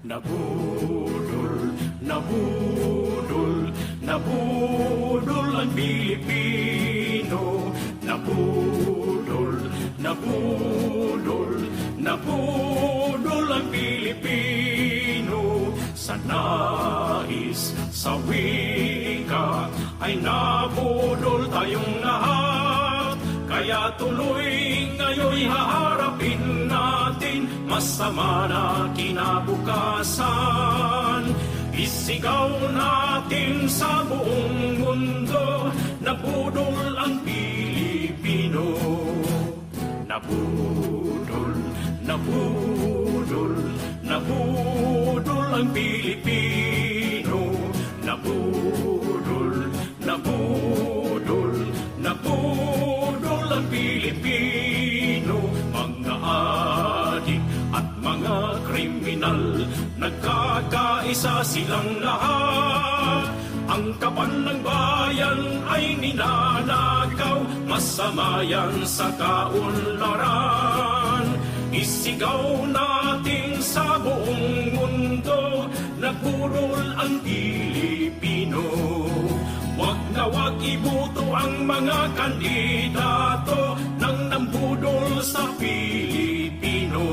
Nabudol, nabudol, nabudol ang Pilipino. Nabudol, nabudol, nabudol ang Pilipino. Sa nais, sa wika, ay nabudol tayong lahat. Kaya tuloy ngayon haharapin natin masama na kinabukasan. Isigaw natin sa buong mundo, nabudol ang Pilipino. Nabudol, nabudol, nabudol ang Pilipino. Nabudol, nabudol, nabudol ang Pilipino. Mga adik at mga kriminal, nagkakaisa silang lahat. Ang kaban ng bayan ay ninanakaw, masama yan sa kaunlaran. Isigaw natin sa buong mundo, nabudol ang Pilipino. Wag na wag iboto ang mga kandidato nang nambudol sa Pilipino.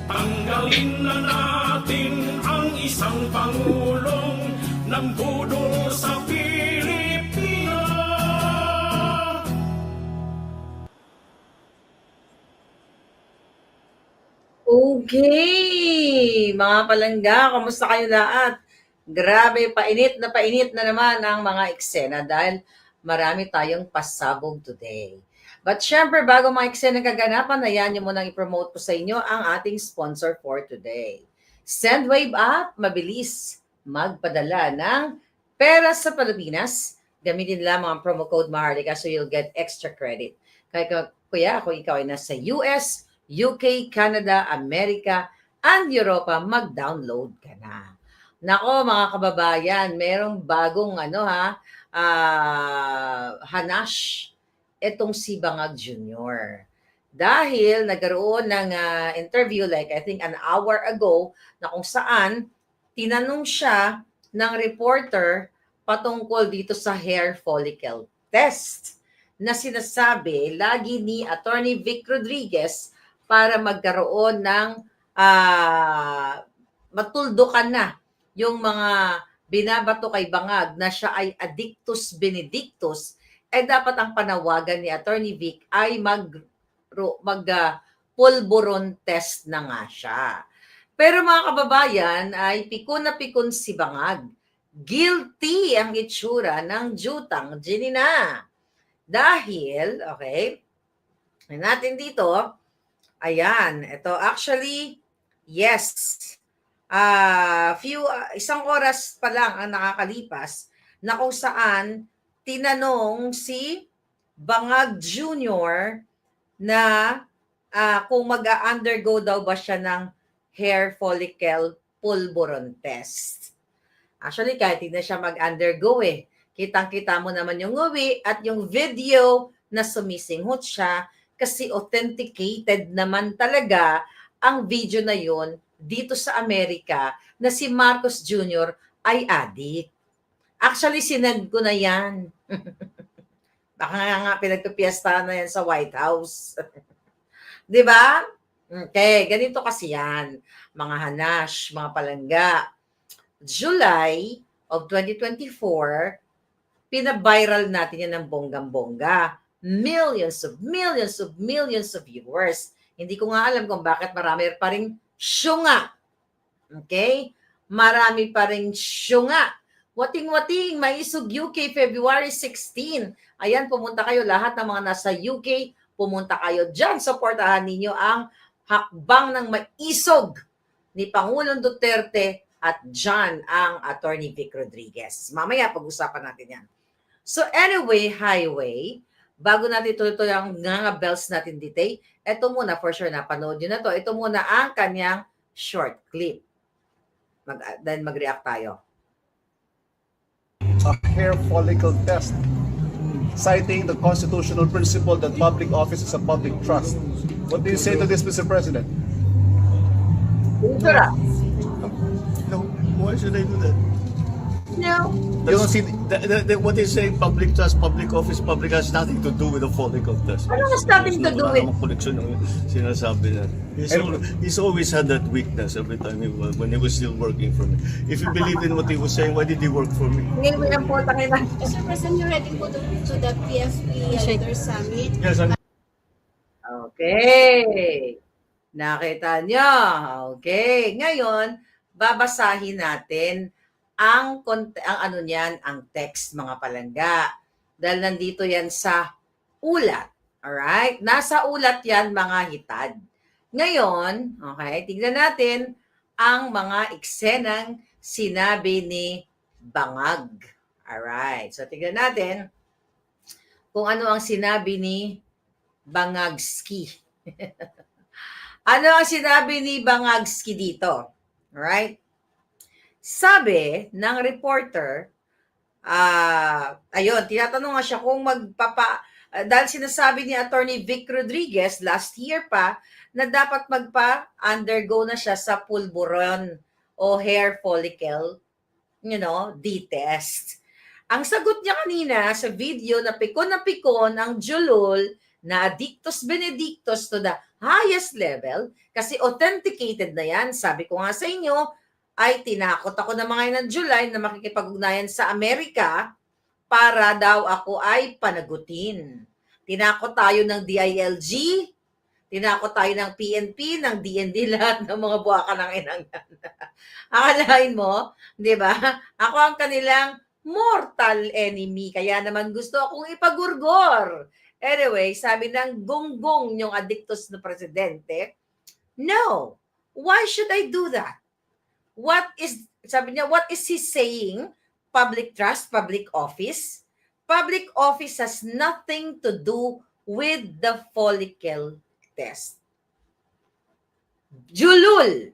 Tanggalin na natin ang isang pangulong nambudol sa Pilipino. Okay, mga palangga, kamusta kayo lahat? Grabe, painit na naman ang mga eksena dahil marami tayong pasabog today. But syempre, bago mga eksena kaganapan, ayan nyo munang i-promote ko sa inyo ang ating sponsor for today. Sendwave app, mabilis magpadala ng pera sa Pilipinas. Gamitin lang ang promo code Maharlika so you'll get extra credit. Kaya kuya, kung ikaw ay nasa US, UK, Canada, America, and Europa, mag-download ka na. Nako mga kababayan, merong bagong hanash itong si Bangag Jr. Dahil nagkaroon ng interview like I think an hour ago na kung saan tinanong siya ng reporter patungkol dito sa hair follicle test na sinasabi lagi ni Attorney Vic Rodriguez para magkaroon ng matuldukan na yung mga binabato kay Bangag na siya ay addictus benedictus, dapat ang panawagan ni Attorney Vic ay pulburon test na nga siya. Pero mga kababayan, ay pikon na pikon si Bangag. Guilty ang itsura ng Jutang Ginina. Dahil, okay, natin dito, ayan, ito actually, yes, isang oras pa lang ang nakakalipas na kung saan tinanong si Bangag Jr. na kung mag-undergo daw ba siya ng hair follicle pulburon test. Actually, kahit hindi na siya mag-undergo kitang-kita mo naman yung uwi at yung video na sumisinghot siya kasi authenticated naman talaga ang video na yun dito sa Amerika na si Marcos Jr. ay addict. Actually, sinend ko na yan. Baka nga pinagpipiestahan na yan sa White House. Di ba? Okay, ganito kasi yan. Mga hanash, mga palangga. July of 2024, pinaviral natin yan ng bonggang-bongga. Millions of viewers. Hindi ko nga alam kung bakit marami pa rin syunga. Okay? Marami pa rin syunga. Wating-wating, may isog UK February 16. Ayan, pumunta kayo lahat ng mga nasa UK. Pumunta kayo dyan. Supportahan ninyo ang hakbang ng maisog ni Pangulong Duterte at dyan ang Attorney Vic Rodriguez. Mamaya pag-usapan natin yan. So anyway, highway, bago natin tuloy ang nga bells natin dito, ito muna, for sure, napanood nyo na to. Ito muna ang kanyang short clip. Then mag-react tayo. A hair follicle test citing the constitutional principle that public office is a public trust. What do you say to this, Mr. President? Sura. No, why should I do that? No. You don't see What is saying public trust, public office, public has nothing to do with the falling of trust. Ano has nothing to do with- Wala namang connection ng sinasabi na. He's always had that weakness every time when he was still working for me. If you believed in what he was saying, why did he work for me? Ngayon mo yung putang ina. Mr. President, you're ready po to the PFP Leader Summit. Yes, I'm Okay. Nakita nyo. Okay. Ngayon, babasahin natin ang ano niyan, ang text mga palangga. Dahil nandito yan sa ulat. Alright? Nasa ulat yan mga hitad. Ngayon, okay, tignan natin ang mga eksenang sinabi ni Bangag. Alright. So, tignan natin kung ano ang sinabi ni Bangagski. Ano ang sinabi ni Bangagski dito? Alright? Sabi ng reporter, ayun, tinatanong nga siya kung dahil sinasabi ni Attorney Vic Rodriguez last year pa na dapat magpa-undergo na siya sa pulburon o hair follicle, D-test. Ang sagot niya kanina sa video na pikon ang julol na Addictus Benedictus to the highest level kasi authenticated na yan. Sabi ko nga sa inyo, ay tinakot ako ng mga ng July na makikipag-ugnayan sa Amerika para daw ako ay panagutin. Tinakot tayo ng DILG, tinakot tayo ng PNP, ng DND, lahat ng mga buwaka ng inang yan. Akalain mo, di ba? Ako ang kanilang mortal enemy, kaya naman gusto akong ipagurgor. Anyway, sabi ng gonggong yung addictus na presidente, no, why should I do that? Sabi niya, what is he saying? Public trust, public office? Public office has nothing to do with the follicle test. Julul,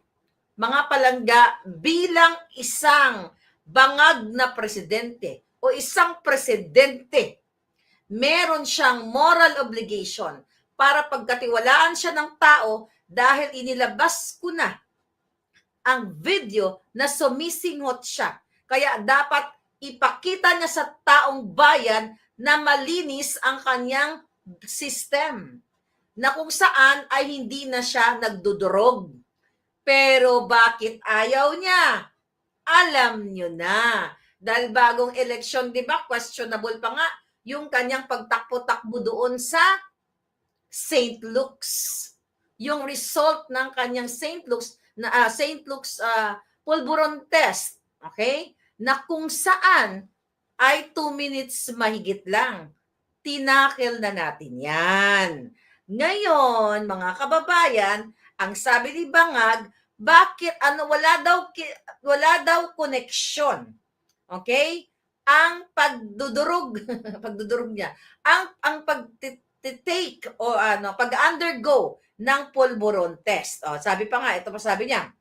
mga palangga, bilang isang bangag na presidente o isang presidente, meron siyang moral obligation para pagkatiwalaan siya ng tao dahil inilabas ko na ang video na sumisingot siya. Kaya dapat ipakita niya sa taong bayan na malinis ang kanyang system. Na kung saan ay hindi na siya nagdudurog. Pero bakit ayaw niya? Alam niyo na. Dahil bagong eleksyon, di ba, questionable pa nga yung kanyang pagtakbo-takbo doon sa St. Luke's. Yung result ng kanyang St. Luke's pulburon test, okay? Na kung saan ay 2 minutes mahigit lang. Tinakil na natin yan. Ngayon, mga kababayan, ang sabi ni Bangag, bakit wala daw koneksyon. Okay? Ang pagdudurog niya, ang pag-take o pag-undergo ng pulburon test. Sabi pa nga, ito pa sabi niya,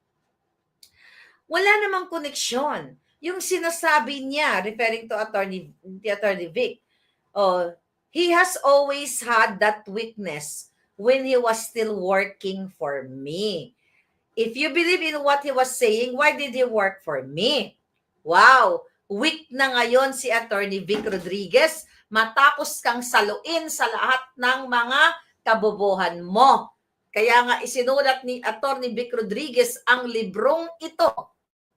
wala namang koneksyon. Yung sinasabi niya, referring to Attorney Vic, he has always had that weakness when he was still working for me. If you believe in what he was saying, why did he work for me? Wow! Weak na ngayon si Attorney Vic Rodriguez matapos kang saluin sa lahat ng mga kabobohan mo. Kaya nga isinulat ni Attorney Vic Rodriguez ang librong ito.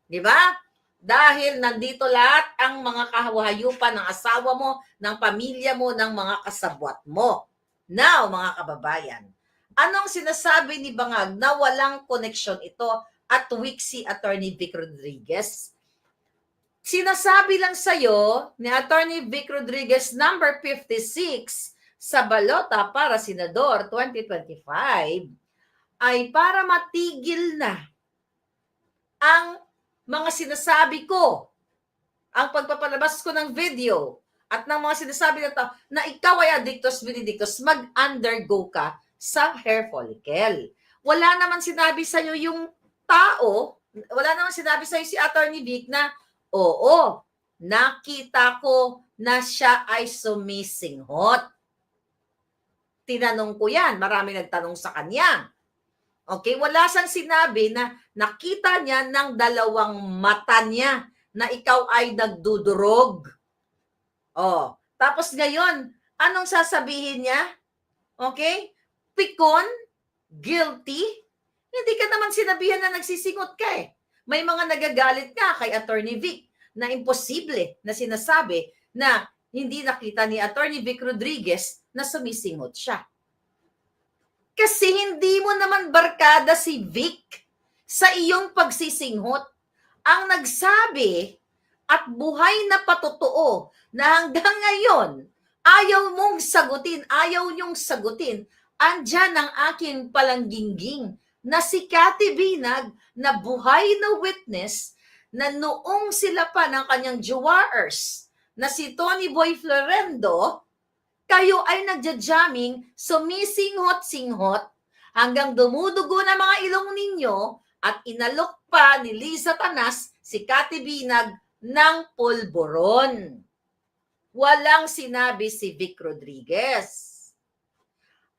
Di ba? Dahil nandito lahat ang mga kahayupan ng asawa mo, ng pamilya mo, ng mga kasabwat mo. Now, mga kababayan, anong sinasabi ni Bangag na walang connection ito at weak si Attorney Vic Rodriguez? Sinasabi lang sa'yo ni Attorney Vic Rodriguez number 56 sa balota para Senador 2025 ay para matigil na ang mga sinasabi ko, ang pagpapalabas ko ng video at ng mga sinasabi na ikaw ay addictus benedictus, mag-undergo ka sa hair follicle. Wala naman sinabi sa'yo yung tao, wala naman sinabi sa'yo si Attorney Vic na, oo, nakita ko na siya ay sumisinghot. Tinanong ko yan, marami nagtanong sa kanya. Okay, wala siyang sinabi na nakita niya ng dalawang mata niya na ikaw ay nagdudurog. Oh, tapos ngayon, anong sasabihin niya? Okay? Pikon? Guilty? Hindi ka naman sinabihan na nagsisingot ka eh. May mga nagagalit nga kay Attorney Vic na imposible na sinasabi na hindi nakita ni Attorney Vic Rodriguez na sumisingot siya. Kasi hindi mo naman barkada si Vic sa iyong pagsisinghot. Ang nagsabi at buhay na patotoo na hanggang ngayon, ayaw mong sagutin, ayaw niyong sagutin, andyan ang aking palangginging na si Cathy Binag na buhay na witness na noong sila pa ng kanyang jowaers na si Tony Boy Florendo, kayo ay nagja-jamming, sumisinghot-singhot hanggang dumudugo na mga ilong ninyo at inalok pa ni Liza Tanas si Cathy Binag ng pulburon. Walang sinabi si Vic Rodriguez.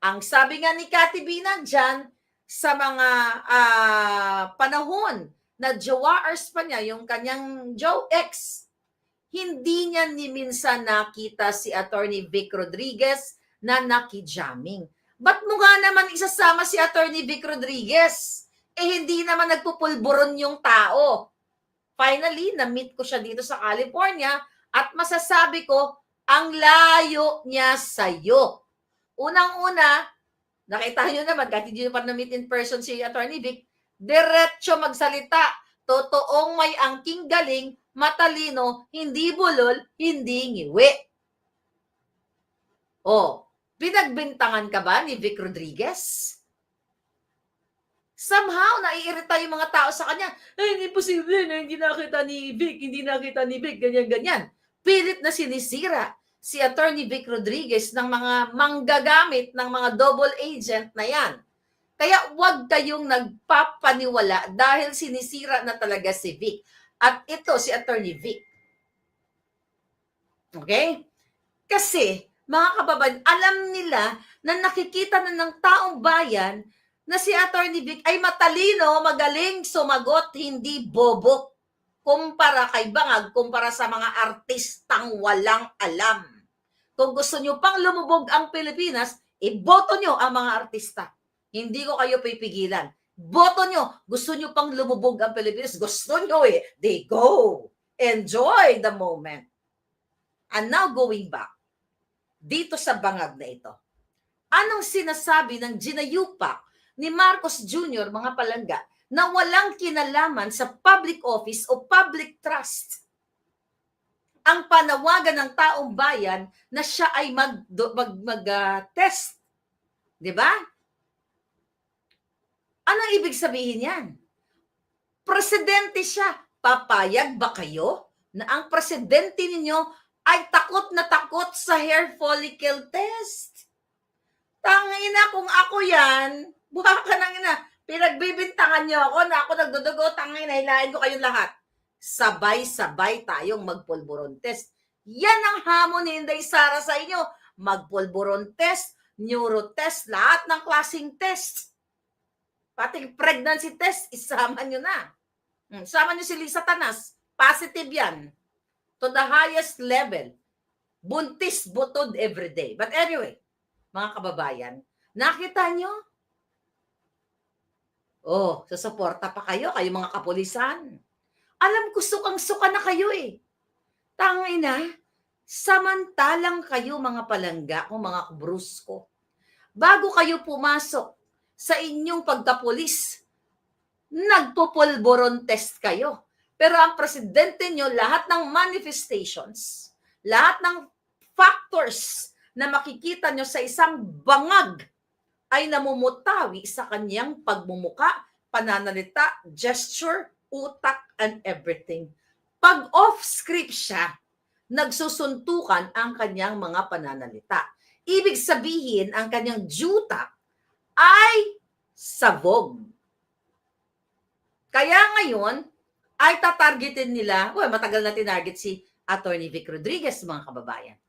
Ang sabi nga ni Cathy Binag dyan, sa mga panahon na jowaers pa niya, yung kanyang Joe X, hindi niya ni minsan nakita si Attorney Vic Rodriguez na nakijamming. Ba't mo nga naman isasama si Attorney Vic Rodriguez? Eh hindi naman nagpupulburon yung tao. Finally, na-meet ko siya dito sa California at masasabi ko, ang layo niya sa'yo. Unang-una, nakita nyo naman, kahit hindi nyo pa na-meet in person si Attorney Vic, diretso magsalita. Totoong may angking galing, matalino, hindi bulol, hindi ngiwi. Oh, pinagbintangan ka ba ni Vic Rodriguez? Somehow, naiirita yung mga tao sa kanya. Ay, hindi posible na hindi nakita ni Vic, ganyan-ganyan. Pilit na sinisira si Attorney Vic Rodriguez ng mga manggagamit ng mga double agent na yan. Kaya huwag kayong nagpapaniwala dahil sinisira na talaga si Vic. At ito si Attorney Vic. Okay? Kasi, mga kababayan, alam nila na nakikita na ng taong bayan na si Attorney Vic ay matalino, magaling, sumagot, hindi bobo. Kumpara kay Bangag, kumpara sa mga artistang walang alam. Kung gusto nyo pang lumubog ang Pilipinas, iboto nyo ang mga artista. Hindi ko kayo pipigilan. Boto nyo. Gusto nyo pang lumubog ang Pilipinas. Gusto nyo eh. They go. Enjoy the moment. And now going back, dito sa Bangag na ito. Anong sinasabi ng ginayupak ni Marcos Jr., mga palangga, na walang kinalaman sa public office o public trust? Ang panawagan ng taong bayan na siya ay mag-test. Di ba? Anong ibig sabihin yan? Presidente siya. Papayag ba kayo na ang presidente ninyo ay takot na takot sa hair follicle test? Tangina, kung ako yan, buha ka nang ina. Pinagbibintangan niyo ako na ako nagdudugo, tangina, hilahin ko kayong lahat. Sabay-sabay tayong magpulburon test. Yan ang hamon ni Inday Sara sa inyo. Magpulburon test, neuro test, lahat ng klaseng test. Pati pregnancy test, isama nyo na. Isama nyo si Liza Tanas. Positive yan. To the highest level. Buntis, butod everyday. But anyway, mga kababayan, nakita nyo? Oh, sasuporta pa kayo mga kapulisan. Alam ko, sukang-suka na kayo eh. Tangina, samantalang kayo mga palangga o mga kubrusko, bago kayo pumasok sa inyong pagkapulis, nagpupulburon test kayo. Pero ang presidente nyo, lahat ng manifestations, lahat ng factors na makikita nyo sa isang bangag ay namumutawi sa kanyang pagmumuka, pananalita, gesture, utak, and everything. Pag off-script siya, nagsusuntukan ang kanyang mga pananalita. Ibig sabihin, ang kanyang juta ay sabog. Kaya ngayon, ay tatargetin nila, matagal na tinarget si Attorney Vic Rodriguez, mga kababayan.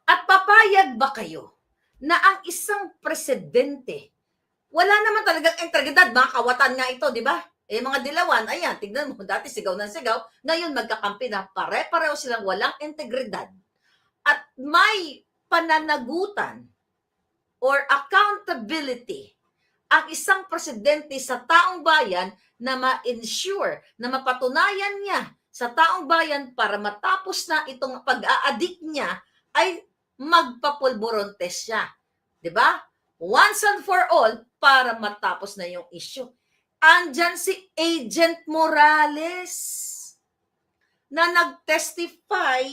At papayag ba kayo na ang isang presidente, wala naman talagang integridad, mga kawatan nga ito, di ba? Mga dilawan, ayan, tignan mo, dati sigaw ng sigaw, ngayon magkakampi na, pare-pareho silang walang integridad. At may pananagutan or accountability ang isang presidente sa taong bayan na ma-ensure, na mapatunayan niya sa taong bayan para matapos na itong pag-aadik niya ay magpapulburontes siya. Diba? Once and for all, para matapos na yung issue. Andyan si Agent Morales na nag-testify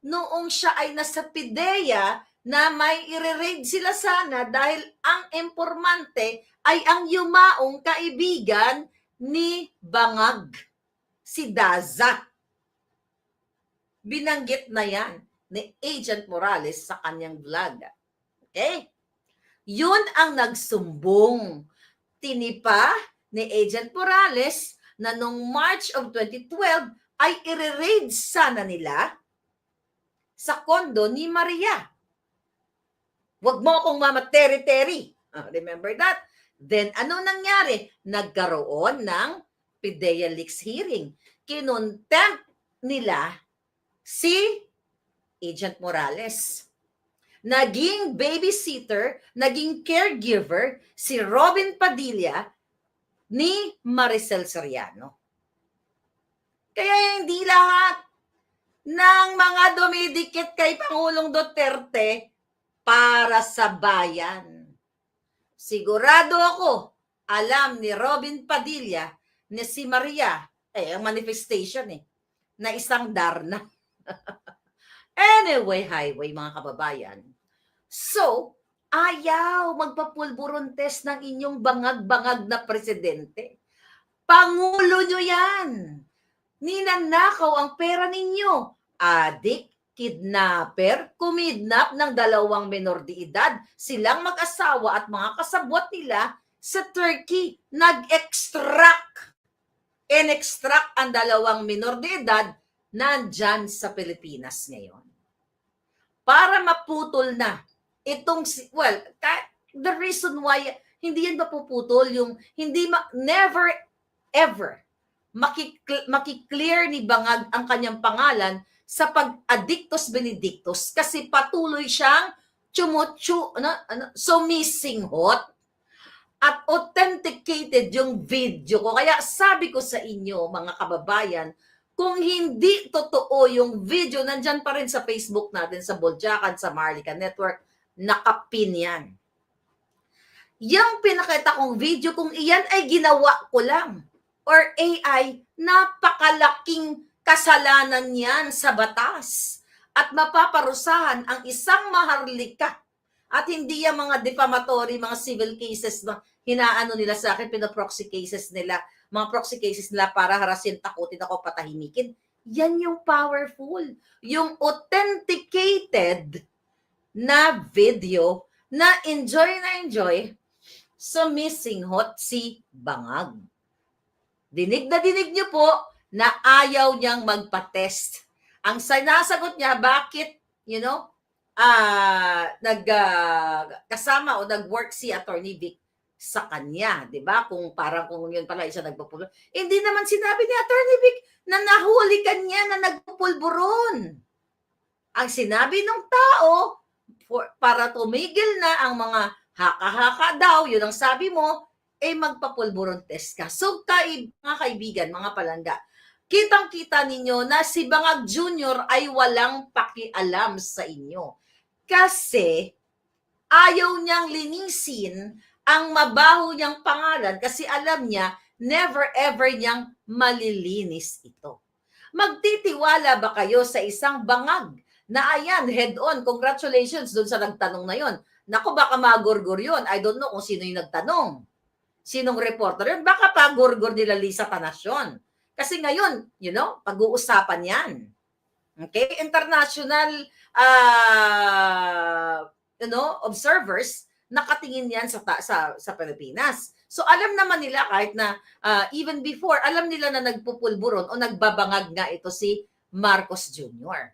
noong siya ay nasa PIDEA na may i-raid sila sana dahil ang impormante ay ang yumaong kaibigan ni Bangag, si Daza. Binanggit na yan ni Agent Morales sa kanyang vlog. Okay? Yun ang nagsumbong. Tinipa ni Agent Morales na noong March of 2012 ay i-raid sana nila sa kondo ni Maria. Huwag mo akong mamateri-teri. Remember that? Then, ano nangyari? Nagkaroon ng PIDEA Leaks hearing. Kinontempt nila si Agent Morales. Naging babysitter, naging caregiver si Robin Padilla ni Maricel Soriano. Kaya hindi lahat ng mga dumidikit kay Pangulong Duterte para sa bayan. Sigurado ako, alam ni Robin Padilla, ni si Maria, ang manifestation na isang Darna. Anyway, highway mga kababayan. So, ayaw magpapulburontes ng inyong bangag-bangag na presidente. Pangulo nyo yan. Ninanakaw ang pera ninyo. Adik, kidnapper, kumidnap ng 2 menor de edad, silang mag-asawa at mga kasabwat nila sa Turkey. In-extract ang 2 menor de edad nandyan sa Pilipinas ngayon. Para maputol na itong, the reason why hindi yan mapuputol, yung never ever makiklear ni Bangag ang kanyang pangalan sa pag-addictus benedictus kasi patuloy siyang sumisinghot at authenticated yung video ko. Kaya sabi ko sa inyo, mga kababayan, kung hindi totoo yung video, nandyan pa rin sa Facebook natin, sa Boljakan, sa Marlica Network, nakapin yan. Yung pinakita kong video, kung iyan ay ginawa ko lang, or AI, napakalaking kasalanan yan sa batas. At mapaparusahan ang isang maharlika. At hindi yung mga defamatory, mga civil cases na hinaano nila sa akin, pinaproxy cases nila, mga proxy cases nila para harasin, takutin ako, patahimikin. Yan yung powerful. Yung authenticated na video na enjoy sumisinghot si Bangag. Dinig na dinig niyo po na ayaw niyang magpa-test. Ang sinasagot niya, bakit, kasama o nag-work si Attorney Vic sa kanya, di ba? Kung yun pala isa nagpupulburon. Hindi naman sinabi ni Attorney Vic na nahuli kanya na nagpupulburon. Ang sinabi ng tao, para tumigil na ang mga haka-haka daw, yun ang sabi mo, magpapulburon test ka. So, mga kaibigan, mga palangga, kitang-kita ninyo na si Bangag Jr. ay walang pakialam sa inyo. Kasi, ayaw niyang linisin ang mabaho niyang pangalan kasi alam niya, never ever niyang malilinis ito. Magtitiwala ba kayo sa isang Bangag na ayan, head-on, congratulations dun sa nagtanong na yon. Naku, baka magurgur yun. I don't know kung sino yung nagtanong. Sinong reporter yun? Baka pagurgur nila Lisa Tanacion. Kasi ngayon, pag-uusapan yan. Okay? International observers nakatingin yan sa Pilipinas. So alam naman nila kahit na even before, alam nila na nagpupulburon o nagbabangag nga ito si Marcos Jr.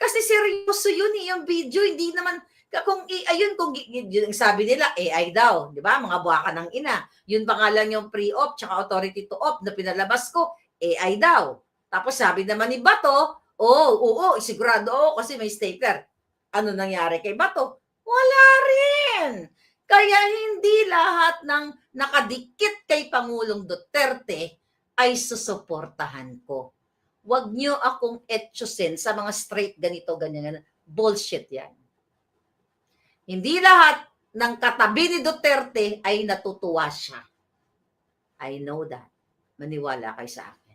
Kasi seryoso yun yung video, hindi naman, kung ayun, kung yung sabi nila, AI daw, di ba? Mga buwaka ng ina. Yun pa nga lang yung pre-op, tsaka authority to op na pinalabas ko, AI daw. Tapos sabi naman ni Bato, oo, sigurado kasi may stapler. Ano nangyari kay Bato? Wala rin. Kaya hindi lahat ng nakadikit kay Pangulong Duterte ay susuportahan ko. Huwag niyo akong etyosin sa mga straight ganito, ganyan. Bullshit yan. Hindi lahat ng katabi ni Duterte ay natutuwa siya. I know that. Maniwala kayo sa akin.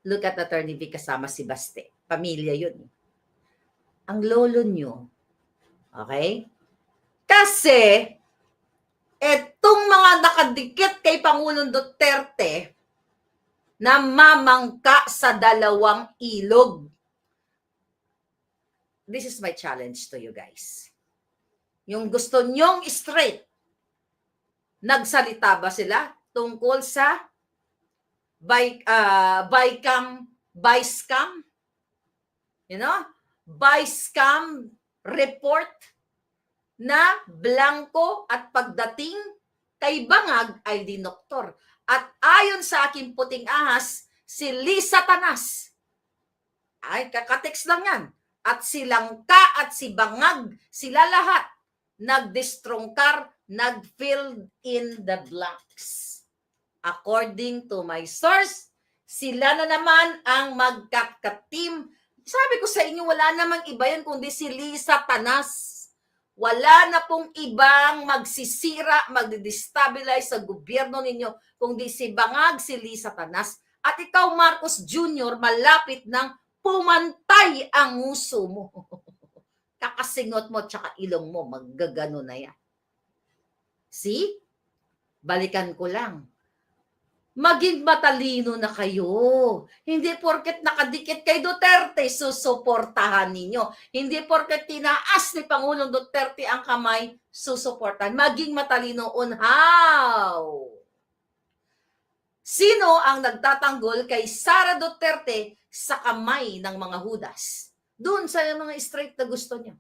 Look at Attorney Vic kasama si Baste. Pamilya yun. Ang lolo niyo, okay? Kasi, etong mga nakadikit kay Pangulong Duterte, na mamangka sa dalawang ilog. This is my challenge to you guys. Yung gusto nyong straight, nagsalita ba sila tungkol sa buy scam? You know? Buy scam report na blanco at pagdating kay Bangag ay dinoktor. At ayon sa aking puting ahas, si Lisa Tanas, ay kakatext lang yan, at si Langka at si Bangag, sila lahat, nagdestrongkar, nag-fill in the blanks. According to my source, sila na naman ang magkaka-team. Sabi ko sa inyo, wala namang iba yan kundi si Lisa Tanas. Wala na pong ibang magsisira, magdestabilize sa gobyerno ninyo, kundi si Bangag, si Lisa Tanas, at ikaw, Marcos Jr., malapit nang pumantay ang nguso mo. Kakasingot mo, tsaka ilong mo, maggagano na yan. See? Balikan ko lang. Maging matalino na kayo. Hindi porket nakadikit kay Duterte, susuportahan ninyo. Hindi porket tinaas ni Pangulong Duterte ang kamay, susuportahan. Maging matalino on how? Sino ang nagtatanggol kay Sara Duterte sa kamay ng mga hudas? Doon sa mga straight na gusto niya.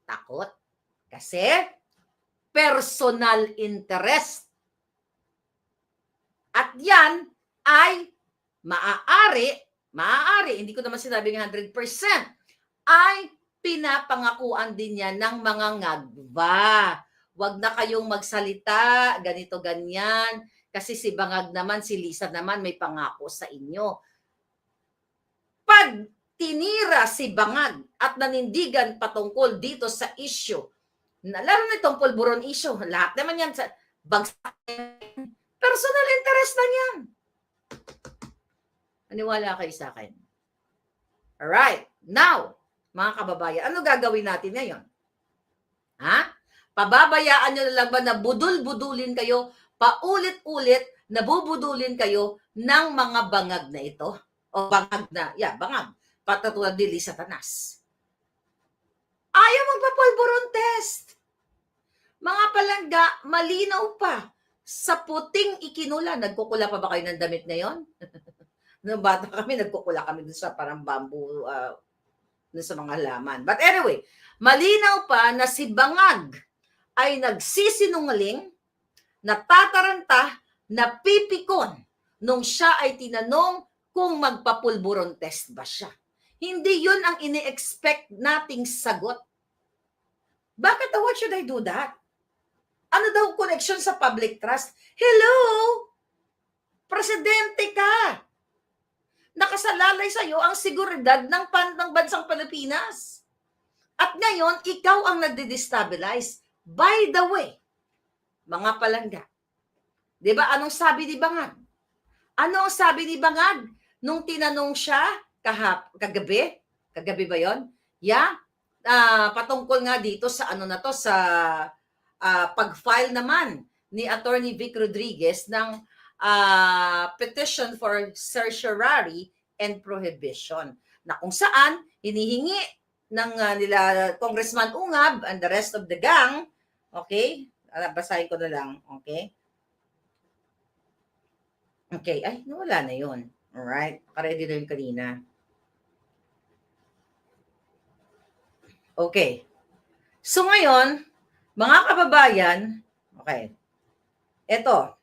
Takot. Kasi personal interest. At yan ay maaari, hindi ko naman sinabing 100%, ay pinapangakuan din yan ng mga ngagba. Huwag na kayong magsalita, ganito, ganyan, kasi si Bangag naman, si Lisa naman may pangako sa inyo. Pag tinira si Bangag at nanindigan patungkol dito sa issue, lalo na itong pulburon issue, lahat naman yan sa bagsak. Personal interest na yan. Aniwala kayo sa akin. Alright. Now, mga kababayan, ano gagawin natin ngayon? Ha? Pababayaan nyo na lang ba na budul-budulin kayo, paulit-ulit, nabubudulin kayo ng mga bangag na ito? O bangag na, bangag. Patutulad ni Lisa Tanas. Ayaw magpapulburon test. Mga palangga, malinaw pa. Sa puting ikinula, nagkukula pa ba kayo ng damit ngayon? Nung bata kami, nagkukula kami dun sa parang bamboo, dun sa mga laman. But anyway, malinaw pa na si Bangag ay nagsisinungaling, natataranta, napipikon nung siya ay tinanong kung magpapulburon test ba siya. Hindi yun ang ini-expect nating sagot. Bakit? What should I do that? Ano daw connection sa public trust? Hello? Presidente ka. Nakasalalay sa'yo ang seguridad ng bansang Pilipinas. At ngayon, ikaw ang nagde-destabilize. By the way, mga palangga, di ba anong sabi ni Bangag? Ano ang sabi ni Bangag nung tinanong siya kagabi? Kagabi ba yon? Patungkol nga dito sa sa pag-file naman ni Attorney Vic Rodriguez ng petition for certiorari and prohibition na kung saan hinihingi ng nila Congressman Ungab and the rest of the gang, okay? Basahin ko na lang, okay? Okay, ay, nawala na yun. Alright, ready na yun kanina. Okay. So ngayon, mga kababayan, okay, eto.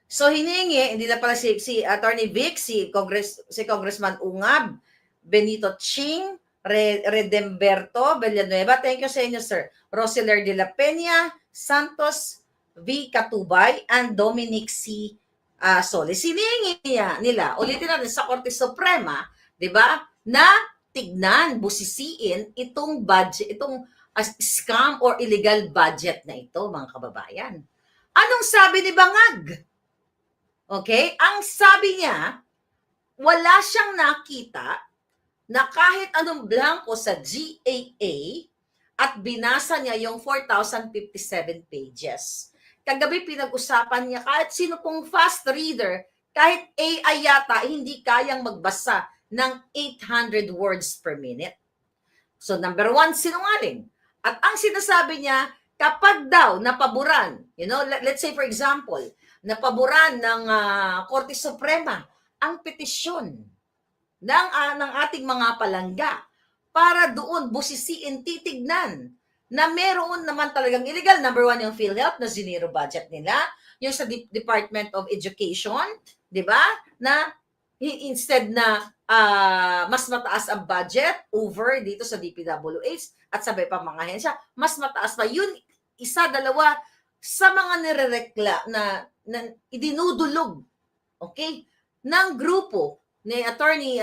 So hiningi, hindi na pala si Attorney Vic, si Congressman Ungab, Benito Ching, Redemberto Villanueva. Thank you sa inyo, sir. Roseler de la Peña, Santos V. Catubay, and Dominic C. Solis. Hiningi nila, ulitin natin sa Korte Suprema, di ba, na tignan, busisiin itong budget, itong scam or illegal budget na ito, mga kababayan. Anong sabi ni Bangag? Okay? Ang sabi niya, wala siyang nakita na kahit anong blanco sa GAA at binasa niya yung 4,057 pages. Kagabi pinag-usapan niya kahit sino pong fast reader, kahit AI yata, hindi kayang magbasa ng 800 words per minute. So number 1, sinungaling. At ang sinasabi niya, kapag daw napaboran, let's say for example, napaboran ng Korte Suprema ang petisyon ng ating mga palangga para doon busisiin, titignan na meron naman talagang illegal. Number 1 yung PhilHealth na zero budget nila, yung sa Department of Education, di ba? Na instead na mas mataas ang budget over dito sa DPWH at sabay pa mga ahensya, mas mataas pa. Yun, isa, dalawa sa mga nirerekla na idinudulog, okay, ng grupo ni Attorney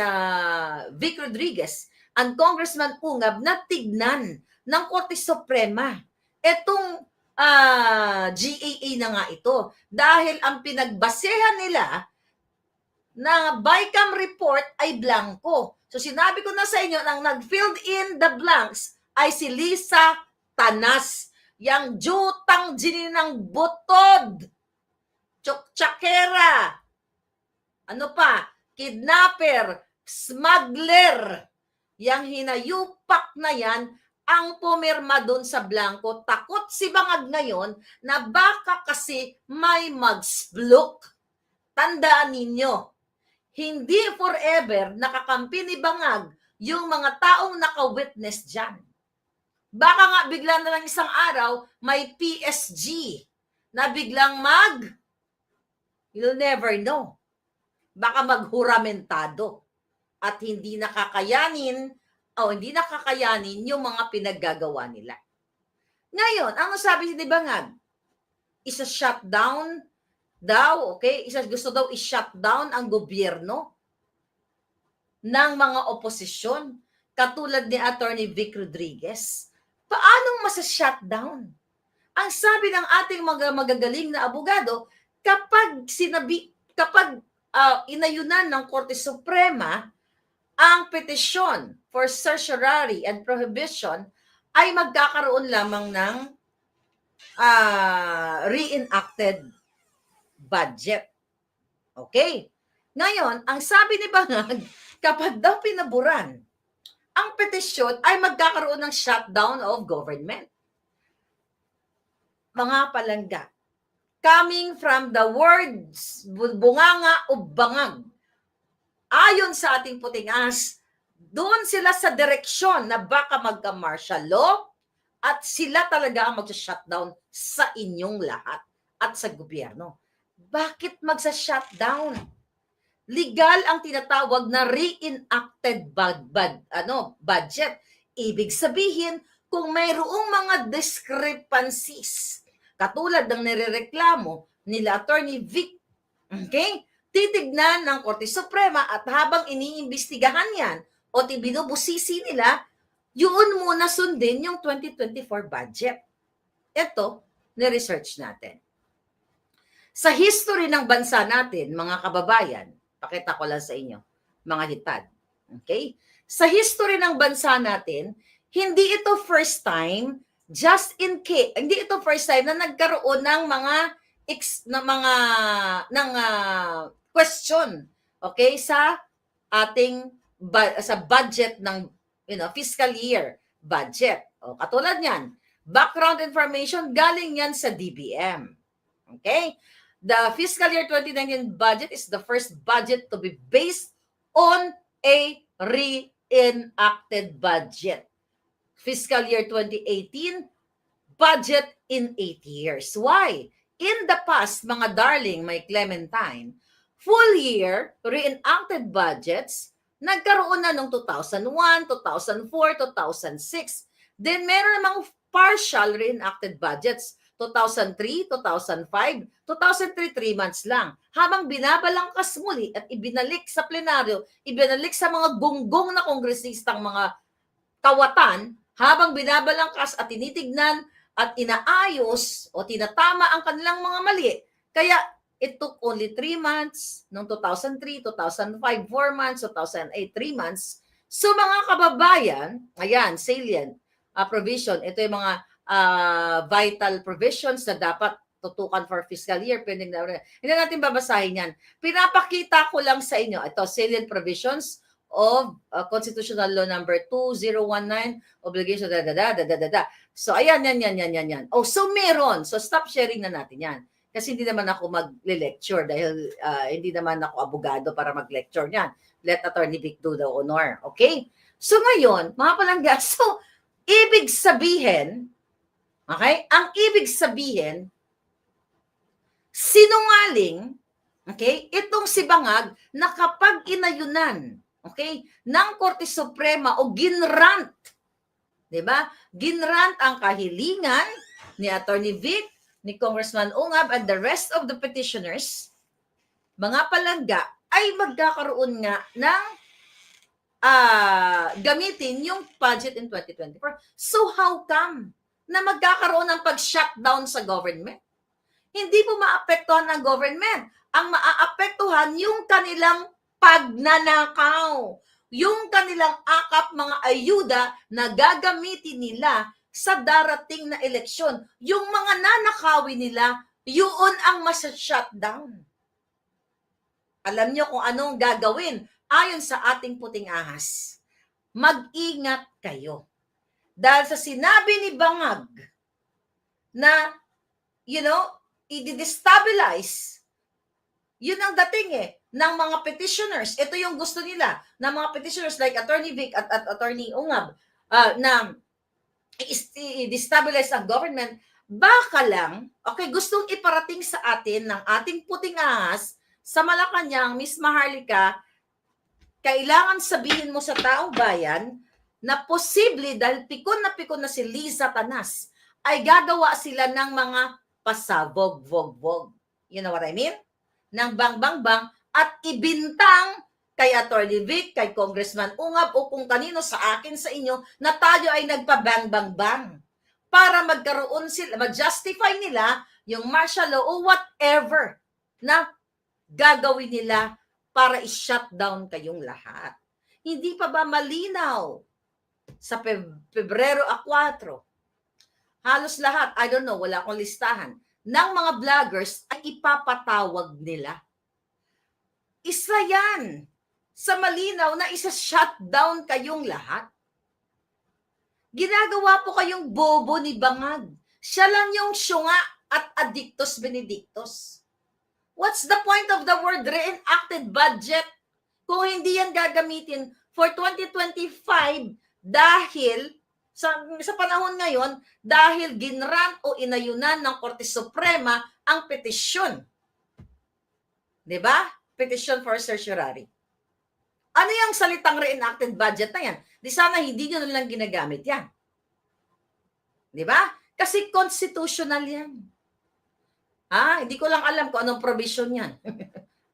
Vic Rodriguez ang Congressman Ungab na tignan ng Korte Suprema etong GAA na nga ito. Dahil ang pinagbasehan nila na BICAM report ay blanco. So sinabi ko na sa inyo, nang nag-filled in the blanks ay si Lisa Tanas, yang jutang jininang butod, tsuktsyakera, ano pa, kidnapper, smuggler, yang hinayupak na yan ang pumirma doon sa blanco. Takot si Bangag ngayon na baka kasi may magsblok. Tandaan ninyo, hindi forever nakakampi ni Bangag yung mga taong naka-witness dyan. Baka nga bigla na lang isang araw, may PSG na biglang you'll never know. Baka maghuramentado at hindi nakakayanin yung mga pinaggagawa nila. Ngayon, ang sabi ni Bangag, isa-shutdown daw, okay? Gusto daw i-shutdown ang gobyerno ng mga oposisyon, katulad ni Attorney Vic Rodriguez. Paanong masa-shutdown? Ang sabi ng ating mga magagaling na abogado, kapag inayunan ng Korte Suprema ang petisyon for certiorari and prohibition, ay magkakaroon lamang ng reenacted budget. Okay? Ngayon, ang sabi ni Bangag, kapag daw pinaboran ang petisyon, ay magkakaroon ng shutdown of government. Mga palangga, coming from the words bunganga o Bangag, ayon sa ating puting ahas, doon sila sa direksyon na baka magka-martial law at sila talaga ang magsa-shutdown sa inyong lahat at sa gobyerno. Bakit magsa-shutdown? Legal ang tinatawag na reenacted budget. Ibig sabihin, kung mayroong mga discrepancies, katulad ng nirereklamo nila Attorney Vic, okay, titignan ng Korte Suprema at habang iniimbestigahan yan o binubusisi nila, yun muna sundin yung 2024 budget. Ito, ni-research natin. Sa history ng bansa natin, mga kababayan, pakita ko lang sa inyo, mga hitad. Okay? Sa history ng bansa natin, hindi ito first time, hindi ito first time na nagkaroon ng mga question, okay, sa ating sa budget ng fiscal year budget. O, katulad niyan, background information galing yan sa DBM. Okay? The fiscal year 2019 budget is the first budget to be based on a reenacted budget. fiscal year 2018, budget in 8 years. Why? In the past, mga darling, may Clementine, full year reenacted budgets, nagkaroon na noong 2001, 2004, 2006. Then meron namang partial reenacted budgets, 2003, 2005, 2003, 3 months lang. Habang binabalangkas muli at ibinalik sa plenaryo, ibinalik sa mga gunggong na kongresistang mga kawatan, habang binabalangkas at tinitignan at inaayos o tinatama ang kanilang mga mali. Kaya it took only 3 months, noong 2003, 2005, 4 months, 2008, 3 months. So mga kababayan, ayan, salient provision, ito yung mga vital provisions na dapat tutukan for fiscal year. Pending na, hindi natin babasahin yan. Pinapakita ko lang sa inyo, ito, salient provisions of Constitutional Law number 2019, obligation, So, ayan, yan. Oh, so meron. So, stop sharing na natin yan. Kasi hindi naman ako mag-lecture dahil hindi naman ako abogado para mag-lecture niyan. Let Attorney Vic do the honor. Okay? So, ngayon, mga palangga, so, ibig sabihin, okay? Ang ibig sabihin, sinungaling, okay? Itong si Bangag na kapag inayunan, okay, ng Korte Suprema o ginrant, di ba? Ginrant ang kahilingan ni Attorney Vic, ni Congressman Ungab, and the rest of the petitioners, mga palangga, ay magkakaroon nga ng gamitin yung budget in 2024. So how come na magkakaroon ng pag-shutdown sa government? Hindi po maapektuhan ng government. Ang maaapektuhan yung kanilang pagnanakaw, yung kanilang akap mga ayuda na gagamitin nila sa darating na eleksyon. Yung mga nanakawin nila, yun ang mas-shutdown. Alam nyo kung anong gagawin ayon sa ating puting ahas. Mag-ingat kayo. Dahil sa sinabi ni Bangag na, i-destabilize, yun ang dating ng mga petitioners. Ito yung gusto nila ng mga petitioners like Attorney Vic at Attorney Ungab na i-destabilize ang government. Baka lang, okay, gustong iparating sa atin ng ating puting ahas sa Malacanang, Miss Maharlika, kailangan sabihin mo sa taong bayan na posible dahil pikon na si Liza Tanas ay gagawa sila ng mga pasabog-vog-vog. You know what I mean? Ng bang-bang-bang at ibintang kay Attorney Vic, kay Congressman Ungab o kung kanino sa akin sa inyo na tayo ay nagpa-bang-bang-bang para magkaroon sila, mag-justify nila yung martial law o whatever na gagawin nila para i-shutdown kayong lahat. Hindi pa ba malinaw sa Pebrero 4? Halos lahat, I don't know, wala akong listahan, ng mga vloggers ay ipapatawag nila. Isa yan sa malinaw na isa-shutdown kayong lahat. Ginagawa po kayong bobo ni Bangag. Siya lang yung syunga at addictus benedictus. What's the point of the word reenacted budget kung hindi yan gagamitin for 2025 dahil sa panahon ngayon, dahil ginrant o inayunan ng Korte Suprema ang petisyon. Diba? Petition for certiorari. Ano yung salitang reenacted budget na yan? Di sana hindi nyo lang ginagamit yan. Diba? Kasi constitutional yan. Hindi ko lang alam kung anong provision yan.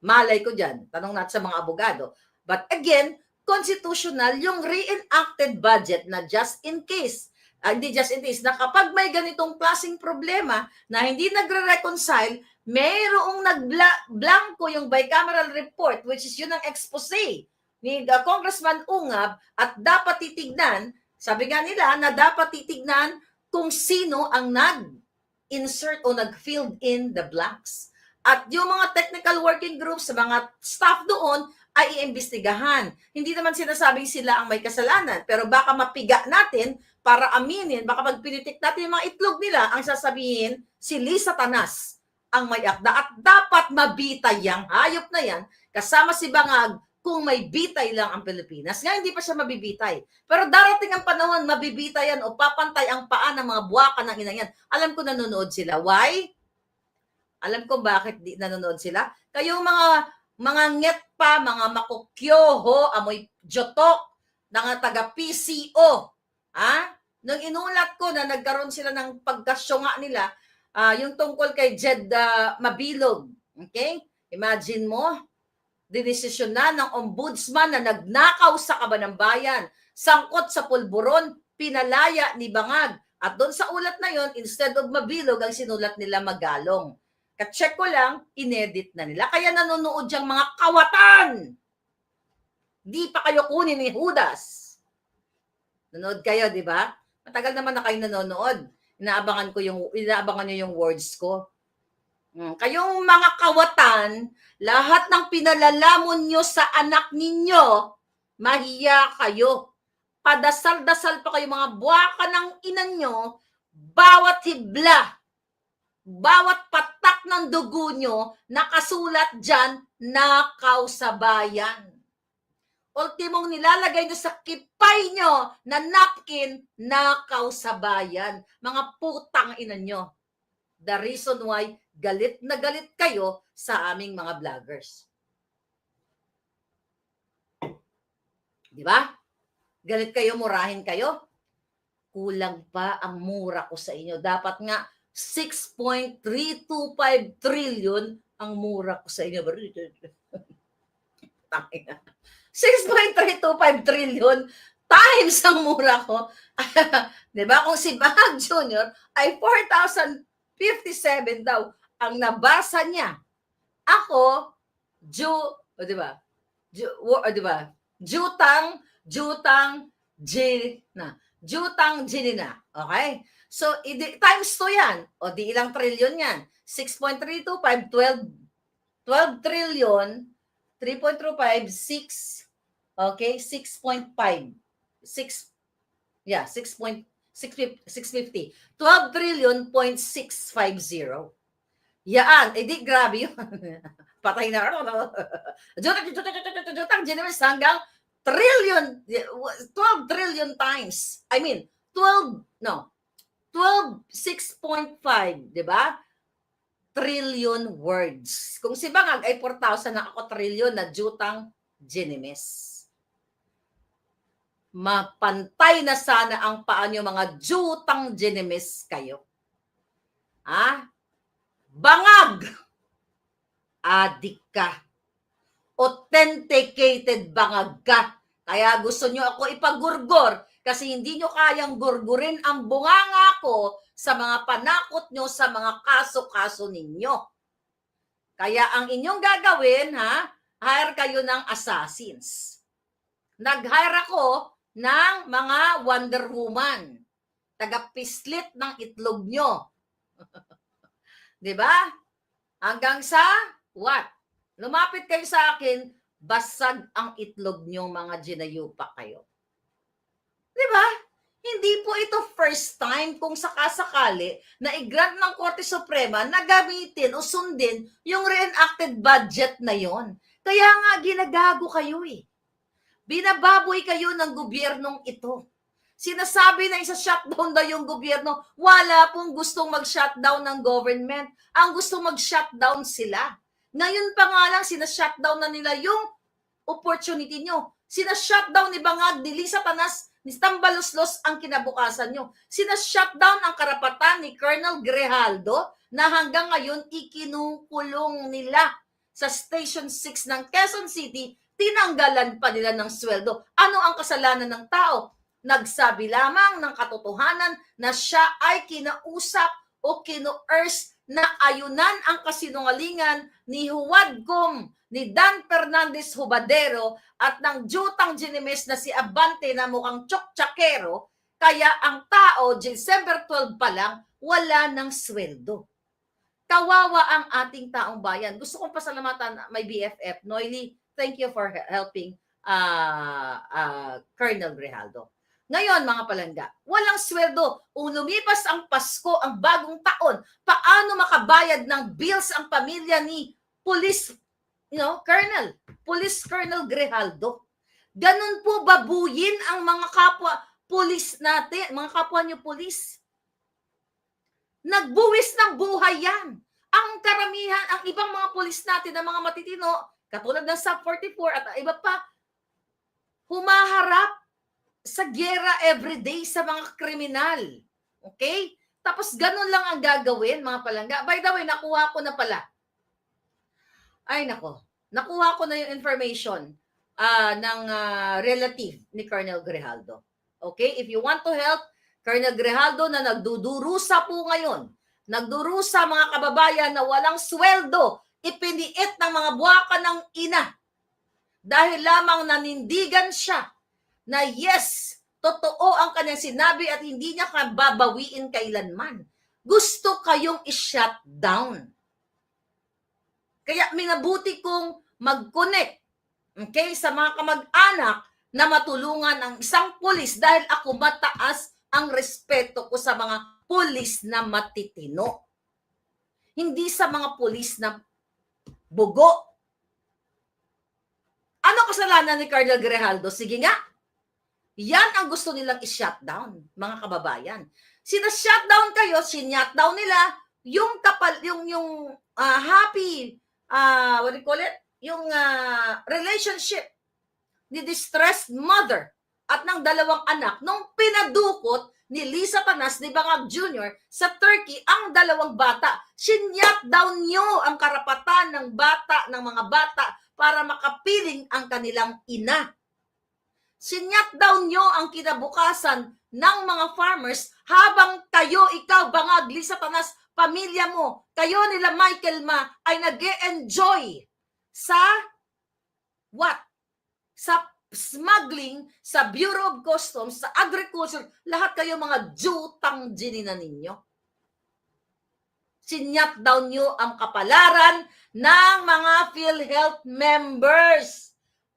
Malay ko dyan. Tanong natin sa mga abogado. But again, constitutional yung reenacted budget na just in case, hindi just in case, na kapag may ganitong klaseng problema na hindi nagre-reconcile, mayroong nag-blanco yung bicameral report, which is yun ang expose ni Congressman Ungab, at dapat titignan, sabi nga nila, na dapat titignan kung sino ang nag-insert o nag-filled in the blanks. At yung mga technical working groups, sa mga staff doon, ay iimbestigahan. Hindi naman sinasabing sila ang may kasalanan, pero baka mapiga natin para aminin, baka magpinitik natin yung mga itlog nila, ang sasabihin, si Liza Tanas ang may akda. At dapat mabita yang hayop na yan, kasama si Bangag, kung may bitay lang ang Pilipinas. Nga, hindi pa siya mabibitay. Pero darating ang panahon, mabibitayan o papantay ang paa ng mga buwaka ng ina yan. Alam ko nanonood sila. Why? Alam ko bakit di nanonood sila. Kayong mga nget pa, mga makukyoho, amoy jotok, mga taga-PCO. Nung inulat ko na nagkaroon sila ng pagkasyunga nila, yung tungkol kay Jed Mabilog. Okay? Imagine mo, dinesisyon na ng ombudsman na nagnakaw sa kaban ng bayan, sangkot sa pulburon, pinalaya ni Bangag. At doon sa ulat na yon, instead of Mabilog, ang sinulat nila Magalong. Ka-check ko lang, inedit na nila. Kaya nanonood yung mga kawatan. Di pa kayo kunin ni Judas. Nanood kayo, di ba? Matagal naman na kayo nanonood. Inaabangan nyo yung words ko. Kayong mga kawatan, lahat ng pinalalamon nyo sa anak ninyo, mahiya kayo. Padasal-dasal pa kayo mga buwaka ng ina nyo, bawat hibla, bawat patak ng dugo nyo, nakasulat dyan, nakaw sa bayan. Ultimong nilalagay nyo sa kipay nyo na napkin, nakaw sa bayan. Mga putang ina nyo. The reason why galit na galit kayo sa aming mga vloggers. Di ba? Galit kayo, murahin kayo. Kulang pa ang mura ko sa inyo. Dapat nga 6.325 trillion ang mura ko sa inyo. 6.325 trillion times ang mura ko. Di ba? Kung si Bangag Jr. ay 4,057 daw ang nabasa niya. Ako, di ba? Jutang Ginina. Okay? So, times 2 yan. O, di ilang trillion yan? 6.325, 12 trillion, 3.25, 6, okay, 6.5. 650. 12 trillion, 0.650. Yaan, di grabe yun. Patay na. Jutang Ginimis hanggang trillion, 12 trillion times. I mean, 6.5, di ba? Trillion words. Kung si Bangag ay 4,000 na ako trillion na Jutang Ginimis. Mapantay na sana ang paa nyo mga Jutang Ginimis kayo. Bangag! Adik ka. Authenticated bangag ka. Kaya gusto nyo ako ipagurgor kasi hindi nyo kayang gurgurin ang bunganga ko sa mga panakot nyo sa mga kaso-kaso ninyo. Kaya ang inyong gagawin, hire kayo ng assassins. Nag-hire ako ng mga Wonder Woman. Taga-pislit ng itlog nyo. Diba? Hanggang sa what? Lumapit kayo sa akin, basag ang itlog nyo, mga ginayupa kayo. Diba? Hindi po ito first time kung sakasakali na i-grant ng Korte Suprema na gamitin o sundin yung reenacted budget na yon. Kaya nga ginagago kayo eh. Binababoy kayo ng gobyernong ito. Sinasabi na isa-shutdown daw yung gobyerno. Wala pong gustong mag-shutdown ng government. Ang gustong mag-shutdown sila. Ngayon pa nga lang, sinashutdown na nila yung opportunity nyo. Sinashutdown ni Bangag, dili sa tanas, ni Tambaluslos ang kinabukasan nyo. Sinashutdown ang karapatan ni Colonel Grijaldo na hanggang ngayon ikinukulong nila sa Station 6 ng Quezon City, tinanggalan pa nila ng sweldo. Ano ang kasalanan ng tao? Nagsabi lamang ng katotohanan na siya ay kinausap o kinuurs na ayunan ang kasinungalingan ni Huwadcom, ni Dan Fernandez Hubadero at ng Jutang Ginimis na si Abante na mukhang tsoktsakkero, kaya ang tao, December 12 pa lang, wala ng sweldo. Kawawa ang ating taong bayan. Gusto kong pasalamatan my BFF, Noily, thank you for helping Colonel Grijaldo. Ngayon, mga palangga, walang sweldo. Kung lumipas ang Pasko, ang bagong taon, paano makabayad ng bills ang pamilya ni Colonel, Police Colonel Grijaldo. Ganun po babuyin ang mga kapwa pulis natin, mga kapwa niyo pulis. Nagbuwis ng buhay yan. Ang karamihan, ang ibang mga pulis natin na mga matitino, katulad ng SAP 44 at iba pa, humaharap sa giyera everyday sa mga kriminal. Okay? Tapos ganun lang ang gagawin, mga palangga. By the way, nakuha ko na pala. Ay, nako. Nakuha ko na yung information ng relative ni Colonel Grijaldo. Okay? If you want to help, Colonel Grijaldo na nagdudurusa po ngayon. Nagdurusa mga kababayan na walang sweldo, ipiniit ng mga buwaka ng ina. Dahil lamang nanindigan siya na yes, totoo ang kanyang sinabi at hindi niya babawiin kailanman. Gusto kayong i-shut down. Kaya minabuti kong mag-connect, okay, sa mga kamag-anak na matulungan ang isang pulis dahil ako mataas ang respeto ko sa mga pulis na matitino. Hindi sa mga pulis na bugo. Ano kasalanan ni Colonel Grijaldo? Sige nga. Yan ang gusto nilang i-shutdown, mga kababayan. Sina-shutdown kayo, sinutdown nila yung happy, what do you call it? Yung relationship ni distressed mother at ng dalawang anak nung pinadukot ni Lisa Tanas ni Bangag Jr. sa Turkey ang dalawang bata. Sinutdown nyo ang karapatan ng mga bata para makapiling ang kanilang ina. Sinutdown nyo ang kinabukasan ng mga farmers habang kayo, ikaw, Bangag, Lisa Tanas, pamilya mo, kayo nila Michael Ma ay nag-e-enjoy sa what? Sa smuggling, sa Bureau of Customs, sa agriculture, lahat kayo mga jutang ginina ninyo. Sinutdown nyo ang kapalaran ng mga PhilHealth members.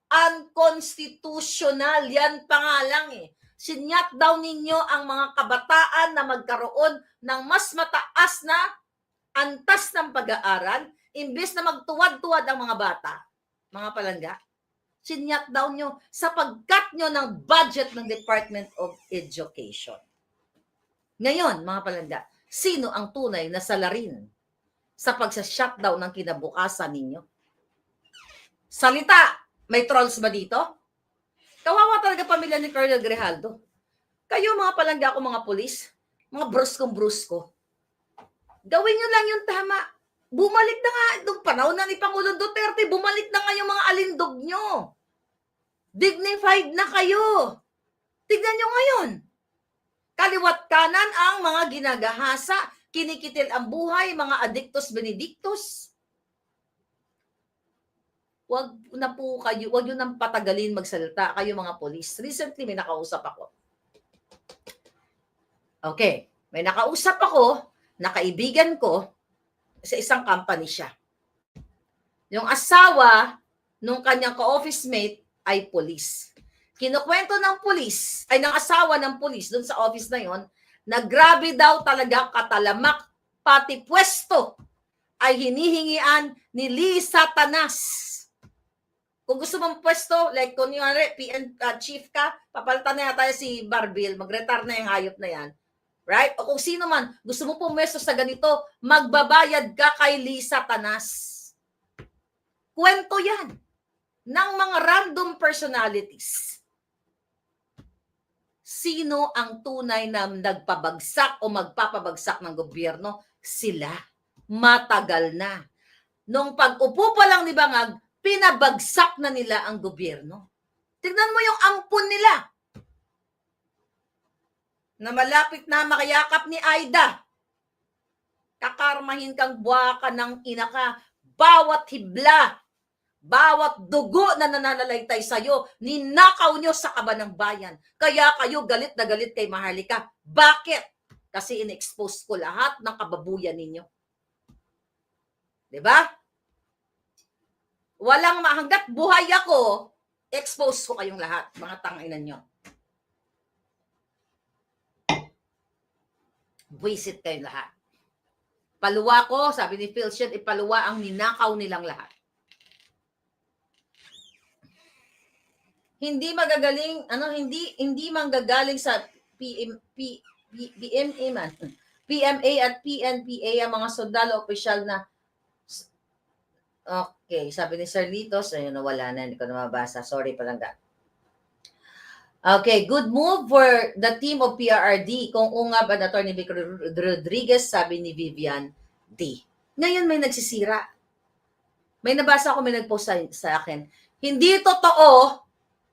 Unconstitutional, yan pa nga lang eh. Sinutdown ninyo ang mga kabataan na magkaroon ng mas mataas na antas ng pag-aaral, imbes na magtuwad-tuwad ang mga bata, mga palangga. Sinutdown nyo sa pag-cut nyo ng budget ng Department of Education. Ngayon, mga palangga, sino ang tunay na salarin sa pagsa-shutdown ng kinabukasan ninyo? Salita! May trolls ba dito? Kawawa talaga pamilya ni Colonel Grijaldo. Kayo mga palangga ko, mga pulis, mga bruskong-brusko, gawin nyo lang yung tama. Bumalik na nga, nung panahon na ni Pangulong Duterte, bumalik na nga yung mga alindog nyo. Dignified na kayo. Tignan nyo ngayon. Kaliwat kanan ang mga ginagahasa, kinikitil ang buhay, mga adictus benedictus. Wag na po kayo, wag nyo nang patagalin magsalita kayo mga polis. Recently, may nakausap ako. Okay, may nakausap ako, na kaibigan ko, sa isang company siya. Yung asawa nung kanyang ka-office mate ay polis. Kinukwento ng polis, ay ng asawa ng polis dun sa office na yon, na grabe daw talaga katalamak, pati pwesto ay hinihingian ni Lisa Tanas. Kung gusto mong pwesto, like kung yung PN chief ka, papalitan na tayo si Barbil, mag-retire na yung hayop na yan. Right? O kung sino man, gusto mo pumwesto sa ganito, magbabayad ka kay Lisa Tanas. Kwento yan ng mga random personalities. Sino ang tunay na nagpabagsak o magpapabagsak ng gobyerno? Sila. Matagal na. Nung pag-upo pa lang ni Bangag, pinabagsak na nila ang gobyerno. Tignan mo yung ampun nila na malapit na makayakap ni Aida. Kakarmahin kang buwaka ng ina ka. Bawat hibla, bawat dugo na nananalaytay sa'yo, ninakaw nyo sa kaba ng bayan. Kaya kayo galit na galit kay Maharlika. Bakit? Kasi in-expose ko lahat ng kababuyan ninyo. Diba? Walang hanggat buhay ako, expose ko kayong lahat, mga tanginan nyo. Buisit kayong lahat. Paluwa ko, sabi ni Phil Shed, ipaluwa ang ninakaw nilang lahat. hindi magagaling, hindi manggagaling sa PMA man. PMA at PNPA ang mga sundalo opisyal na. Okay, sabi ni Sir Litos, ayun, nawala na, hindi ko na mabasa. Sorry, palangga. Okay, good move for the team of PRRD. Kung ungab ang Atty. Vic Rodriguez, sabi ni Vivian D. Ngayon may nagsisira. May nabasa ako, may nagpost sa akin. Hindi totoo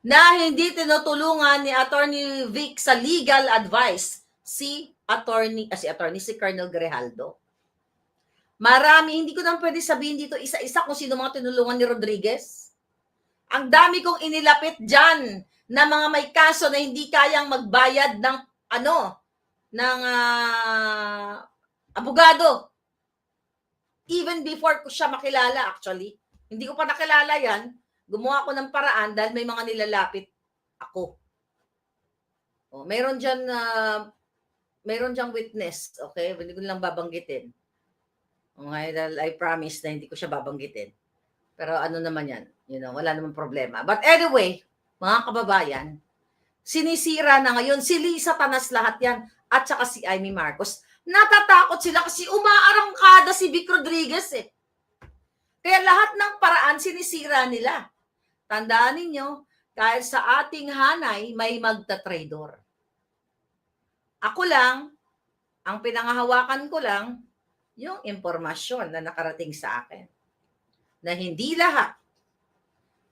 na hindi tinutulungan ni Atty. Vic sa legal advice si Colonel Grijaldo. Marami, hindi ko naman pwede sabihin dito isa-isa kung sino mga tinulungan ni Rodriguez. Ang dami kong inilapit dyan na mga may kaso na hindi kayang magbayad ng abogado. Even before ko siya makilala, actually. Hindi ko pa nakilala yan. Gumawa ako ng paraan dahil may mga nilalapit ako. Meron dyan witness, okay? Hindi ko lang babanggitin. Okay, dahil I promise na hindi ko siya babanggitin. Pero ano naman yan? Wala namang problema. But anyway, mga kababayan, sinisira na ngayon si Lisa Tanas lahat yan at saka si Amy Marcos. Natatakot sila kasi umaarangkada si Vic Rodriguez eh. Kaya lahat ng paraan sinisira nila. Tandaan ninyo, dahil sa ating hanay may magta-traidor. Ako lang, ang pinangahawakan ko lang, yung impormasyon na nakarating sa akin. Na hindi lahat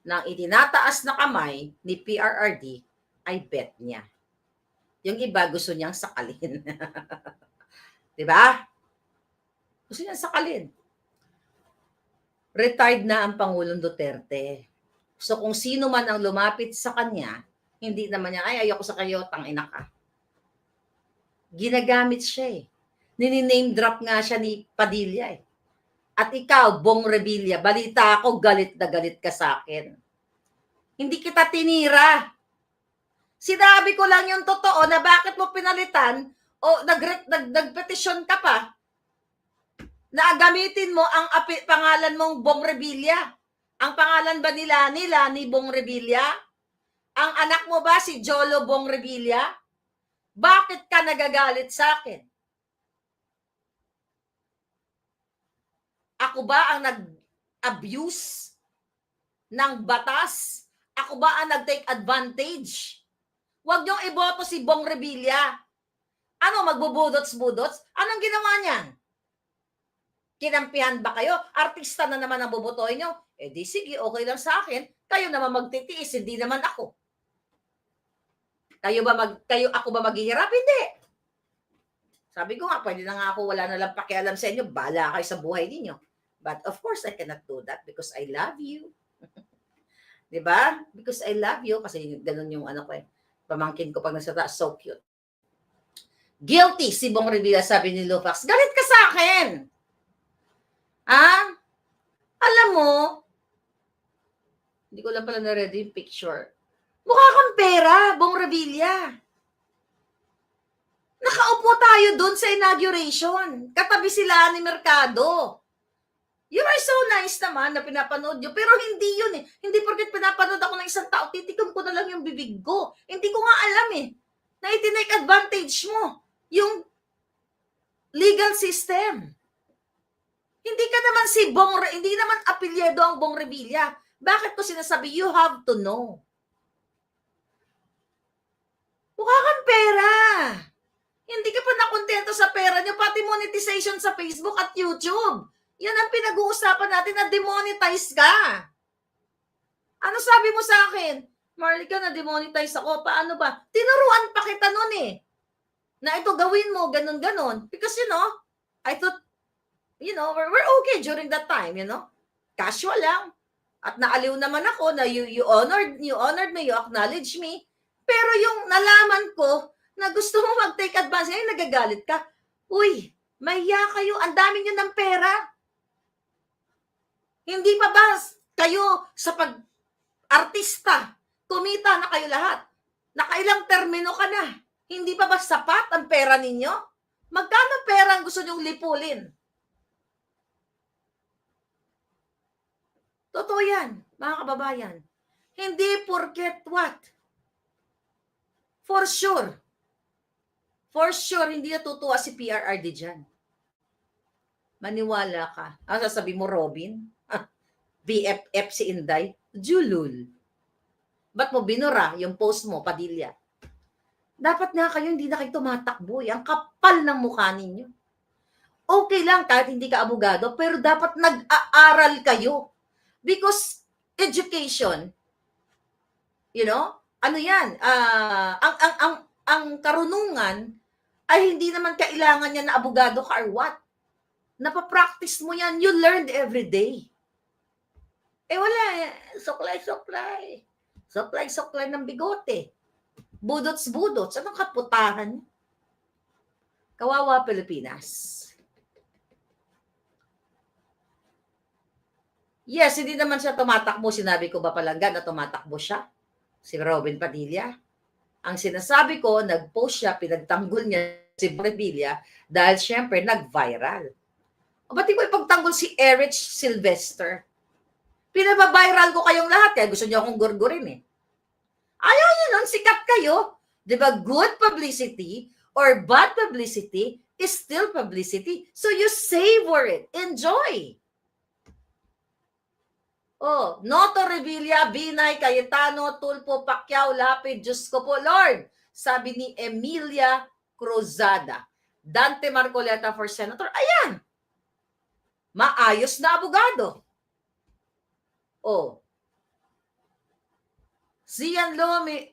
ng itinataas na kamay ni PRRD ay bet niya. Yung iba gusto niyang sakalin. Diba? Gusto niyang sakalin. Retired na ang Pangulong Duterte. So kung sino man ang lumapit sa kanya, hindi naman niya, ay ayoko sa kayo, tangina ka. Ginagamit siya eh. Nini-name drop nga siya ni Padilla eh. At ikaw, Bong Revilla, balita ako, galit na galit ka sa akin. Hindi kita tinira. Sinabi ko lang yung totoo na bakit mo pinalitan o nagpetisyon ka pa na gamitin mo ang pangalan mong Bong Revilla. Ang pangalan ba nila ni Bong Revilla? Ang anak mo ba si Jolo Bong Revilla? Bakit ka nagagalit sa akin? Ako ba ang nag-abuse ng batas? Ako ba ang nag-take advantage? Huwag niyong iboto si Bong Revilla. Ano, magbubudots-budots? Anong ginawa niyan? Kinampihan ba kayo? Artista na naman ang bubutoy niyo? Eh di sige, okay lang sa akin. Kayo naman magtitiis, hindi naman ako. Ako ba maghihirap? Hindi. Sabi ko nga, pwede na nga ako, wala na lang pakialam sa inyo, bahala kayo sa buhay ninyo. But of course, I cannot do that because I love you. Diba? Because I love you. Kasi ganun yung pamangkin ko pag nasa so cute. Guilty si Bong Revilla, sabi ni Lufax. Galit ka sa akin. Alam mo, hindi ko lang pala na-ready yung picture. Mukha kang pera, Bong Revilla. Nakaupo tayo doon sa inauguration. Katabi sila ni Mercado. You are so nice naman na pinapanood nyo. Pero hindi yun eh. Hindi porket pinapanood ako ng isang tao, titikom ko na lang yung bibig ko. Hindi ko nga alam eh. Na itinake advantage mo yung legal system. Hindi ka naman hindi naman apelyido ang Bong Revilla. Bakit ko sinasabi? You have to know. Mukha kang pera. Hindi ka pa nakontento sa pera niyo, pati monetization sa Facebook at YouTube. Yan ang pinag-uusapan natin na demonetize ka. Ano sabi mo sa akin? Marlica, na-demonetize ako. Paano ba? Tinuruan pa kita nun eh. Na ito gawin mo, ganun-ganon. Because I thought, we're okay during that time, Casual lang. At naaliw naman ako na you honored me, you acknowledged me. Pero yung nalaman ko na gusto mo mag-take advantage, ay nagagalit ka. Uy, mahiya kayo, ang dami nyo ng pera. Hindi pa ba kayo sa pag-artista, kumita na kayo lahat? Nakailang termino ka na. Hindi pa ba sapat ang pera ninyo? Magkano pera ang gusto nyong lipulin? Totoo yan, mga kababayan. Hindi porket what? For sure. For sure, hindi natutuwa si PRRD dyan. Maniwala ka. Ang sasabi mo, Robin? BFF si Inday? Julul. Ba't mo binura yung post mo, Padilla? Dapat nga kayo, hindi na kayo tumatakbo. Ang kapal ng mukha ninyo. Okay lang kahit hindi ka abogado, pero dapat nag-aaral kayo. Because education, you know, ano yan, ang karunungan ay hindi naman kailangan yan na abogado ka or what. Napapractice mo yan, you learned every day. Wala, suklay-suklay. Suklay-suklay ng bigote. Budots-budots. Anong kaputahan? Kawawa Pilipinas. Yes, hindi naman siya tumatakbo. Sinabi ko ba palangga na tumatakbo siya? Si Robin Padilla. Ang sinasabi ko, nag-post siya, pinagtanggol niya si Padilla dahil syempre nag-viral. O ba't di mo ipagtanggol si Erich Sylvester? Pinababiral ko kayong lahat kaya gusto niyo akong gurgurin eh. Ayaw niyo nun, sikat kayo. Di ba good publicity or bad publicity is still publicity. So you savor it. Enjoy. Oh, Noto Revilla, Binay, Cayetano, Tulfo, Pacquiao, Lapid, Diyos ko po, Lord. Sabi ni Emilia Cruzada. Dante Marcoleta for Senator. Ayan. Maayos na abogado. Oh. Zian Lomi,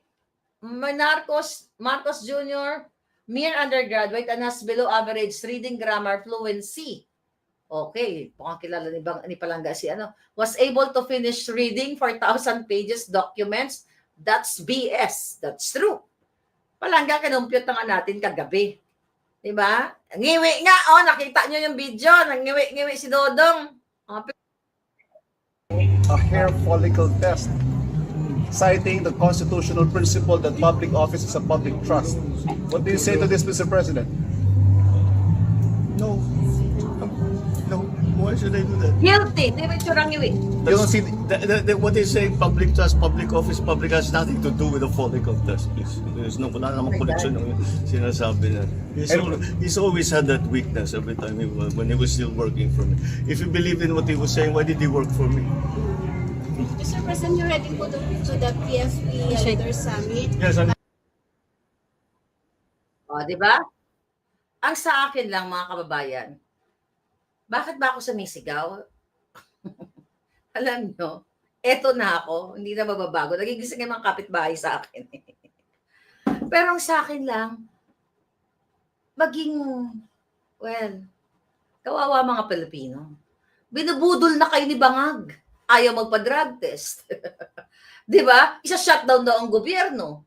Marcos Jr., mere undergraduate and has below average reading grammar fluency. Okay, mukhang kilala ni Palangga si was able to finish reading 4,000 pages documents. That's BS. That's true. Palangga, kinumpute na nga natin kagabi. Diba? Ngiwi nga, nakita nyo yung video. Nangiwi-ngiwi si Dodong. A hair follicle test, citing the constitutional principle that public office is a public trust. What do you say to this, Mr. President? No. No. Why should I do that? Guilty. Di ba itsurang ngiwi? You don't see What they say, public trust, public office, public has nothing to do with the follicle test, please. There's no, wala namang connection ng sinasabi na. He's always had that weakness every time when he was still working for me. If he believed in what he was saying, why did he work for me? Mr. President, you're heading po to the PFP Leaders Summit. Yes, Di ba? Ang sa akin lang, mga kababayan, bakit ba ako sumisigaw? Alam nyo, eto na ako, hindi na mababago. Nagigising yung mga kapitbahay sa akin. Pero ang sa akin lang, kawawa mga Pilipino. Binubudol na kayo ni Bangag. Ayaw magpa-drug test. Di ba? Isa-shutdown daw ang gobyerno.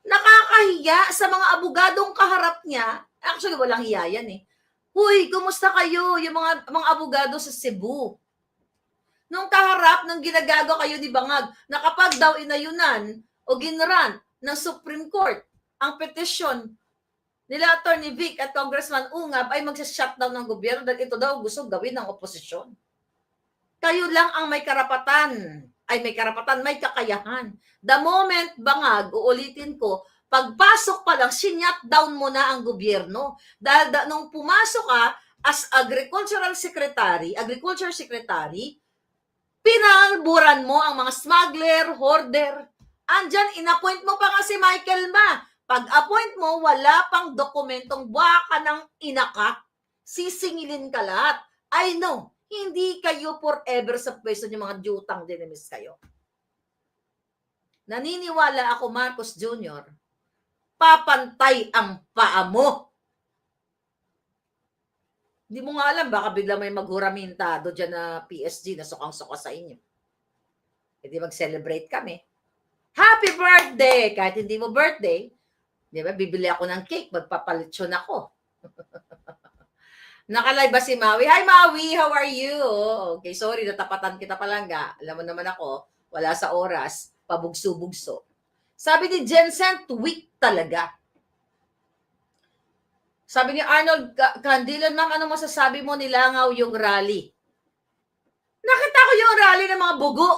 Nakakahiya sa mga abogadong kaharap niya. Actually, walang hiya yan eh. Huy, kumusta kayo? Yung mga abogado sa Cebu. Nung kaharap ng ginagago kayo ni Bangag, na kapag daw inayunan o ginran ng Supreme Court ang petisyon nila Attorney Vic at Congressman Ungab ay magsa-shutdown ng gobyerno dahil ito daw gusto gawin ng oposisyon. Kayo lang ang may karapatan. May kakayahan. The moment, Bangag, uulitin ko, pagpasok pa lang, sinyat down mo na ang gobyerno. Dahil nung pumasok ka as Agriculture Secretary, pinalburan mo ang mga smuggler, hoarder. Andyan, inappoint mo pa nga si Michael Ma. Pag-appoint mo, wala pang dokumentong baka ng inaka. Sisingilin ka lahat. I know, hindi kayo forever sa pwesto ng mga dutang dinimis kayo. Naniniwala ako, Marcos Jr., papantay ang paa mo. Hindi mo nga alam, baka bigla may maghuramintado dyan na PSG na sukang-suka sa inyo. Hindi mag-celebrate kami. Happy birthday! Kahit hindi mo birthday, di ba, bibili ako ng cake, magpapalitsyon ako. Nakalive ba si Maui? Hi Maui, how are you? Okay, sorry, natapatan kita Palangga. Alam mo naman ako, wala sa oras, pabugso-bugso. Sabi ni Jensen, weak talaga. Sabi ni Arnold Candilan, ma'am, ano masasabi mo nilangaw yung rally? Nakita ko yung rally ng mga bugo.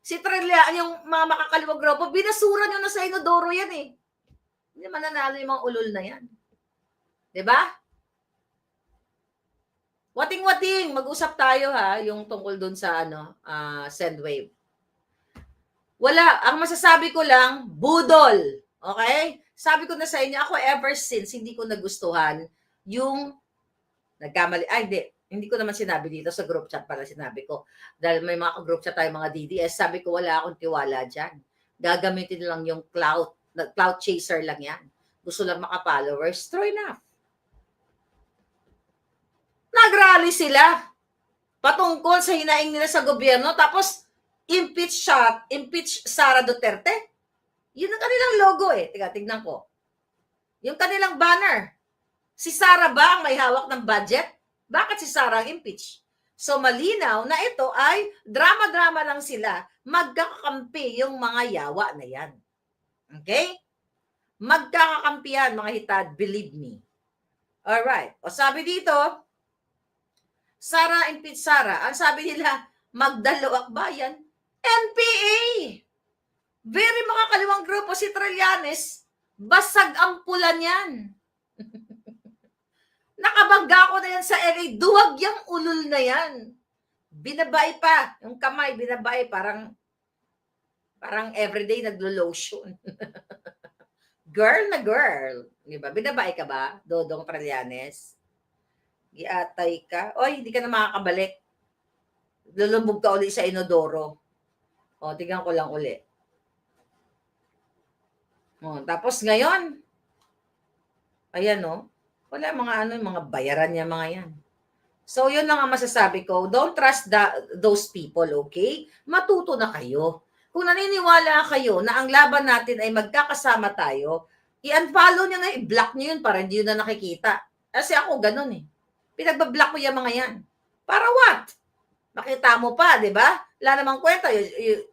Si Trillian, yung mga makakaliwag grupo, binasura nyo na sa inodoro yan eh. Hindi mananalo yung mga ulol na yan. Diba? Wating-wating, mag-usap tayo ha, yung tungkol dun sa Sendwave. Wala, ang masasabi ko lang, budol. Okay? Sabi ko na sa inyo, ako ever since, hindi ko nagustuhan yung nagkamali. Ay, hindi ko naman sinabi dito sa group chat pala sinabi ko. Dahil may mga group chat tayo, mga DDS, sabi ko wala akong tiwala dyan. Gagamitin lang yung cloud chaser lang yan. Gusto lang maka-followers. True enough. Nag-rally sila patungkol sa hinaing nila sa gobyerno, tapos impeach Sara Duterte. Yun ang kanilang logo eh. Tignan ko. Yung kanilang banner. Si Sara ba ang may hawak ng budget? Bakit si Sara ang impeach? So malinaw na ito ay drama-drama lang sila. Magkakakampi yung mga yawa na yan. Okay? Magkakakampihan mga hitad, believe me. Alright. O sabi dito, Sara impeach Sara. Ang sabi nila, Magdalo Akbayan, NPA. Very makakaliwang grupo si Trillanes. Basag ang pula niyan. Nakabangga ko na yan sa LA. Duwag yung ulol na yan. Binabay pa. Yung kamay, binabay. Parang everyday naglo-lotion. Girl na girl. Diba? Binabay ka ba, Dodong Trillanes? Giatay ka. Oy, hindi ka na makakabalik. Lulubog ka uli sa inodoro. O, tingnan ko lang uli. O, tapos ngayon, ayan o, wala mga bayaran niya mga yan. So, yun lang ang masasabi ko. Don't trust those people, okay? Matuto na kayo. Kung naniniwala kayo na ang laban natin ay magkakasama tayo, i-unfollow nyo na, i-block nyo yun para hindi yun na nakikita. Kasi ako ganun eh. Pinagbablock ko yung mga yan. Para what? Makita mo pa, di ba? Wala namang kwenta,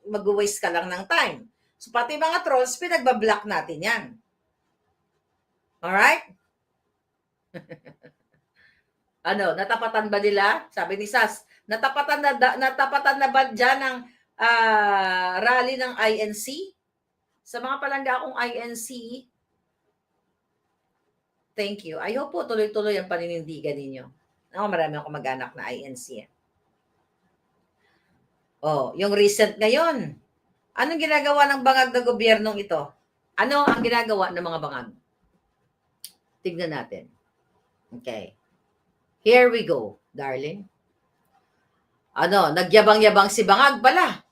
mag-waste ka lang ng time. So, pati mga trolls, pinagbablock natin yan. Alright? Natapatan ba nila? Sabi ni Sas, natapatan na ba dyan ng rally ng INC? Sa mga palangga akong INC, thank you. I hope po tuloy-tuloy ang paninindigan ninyo. Ako, marami akong mag-anak na INC. Oh, yung recent ngayon, anong ginagawa ng bangag na gobyernong ito? Ano ang ginagawa ng mga bangag? Tignan natin. Okay. Here we go, darling. Nagyabang-yabang si bangag pala.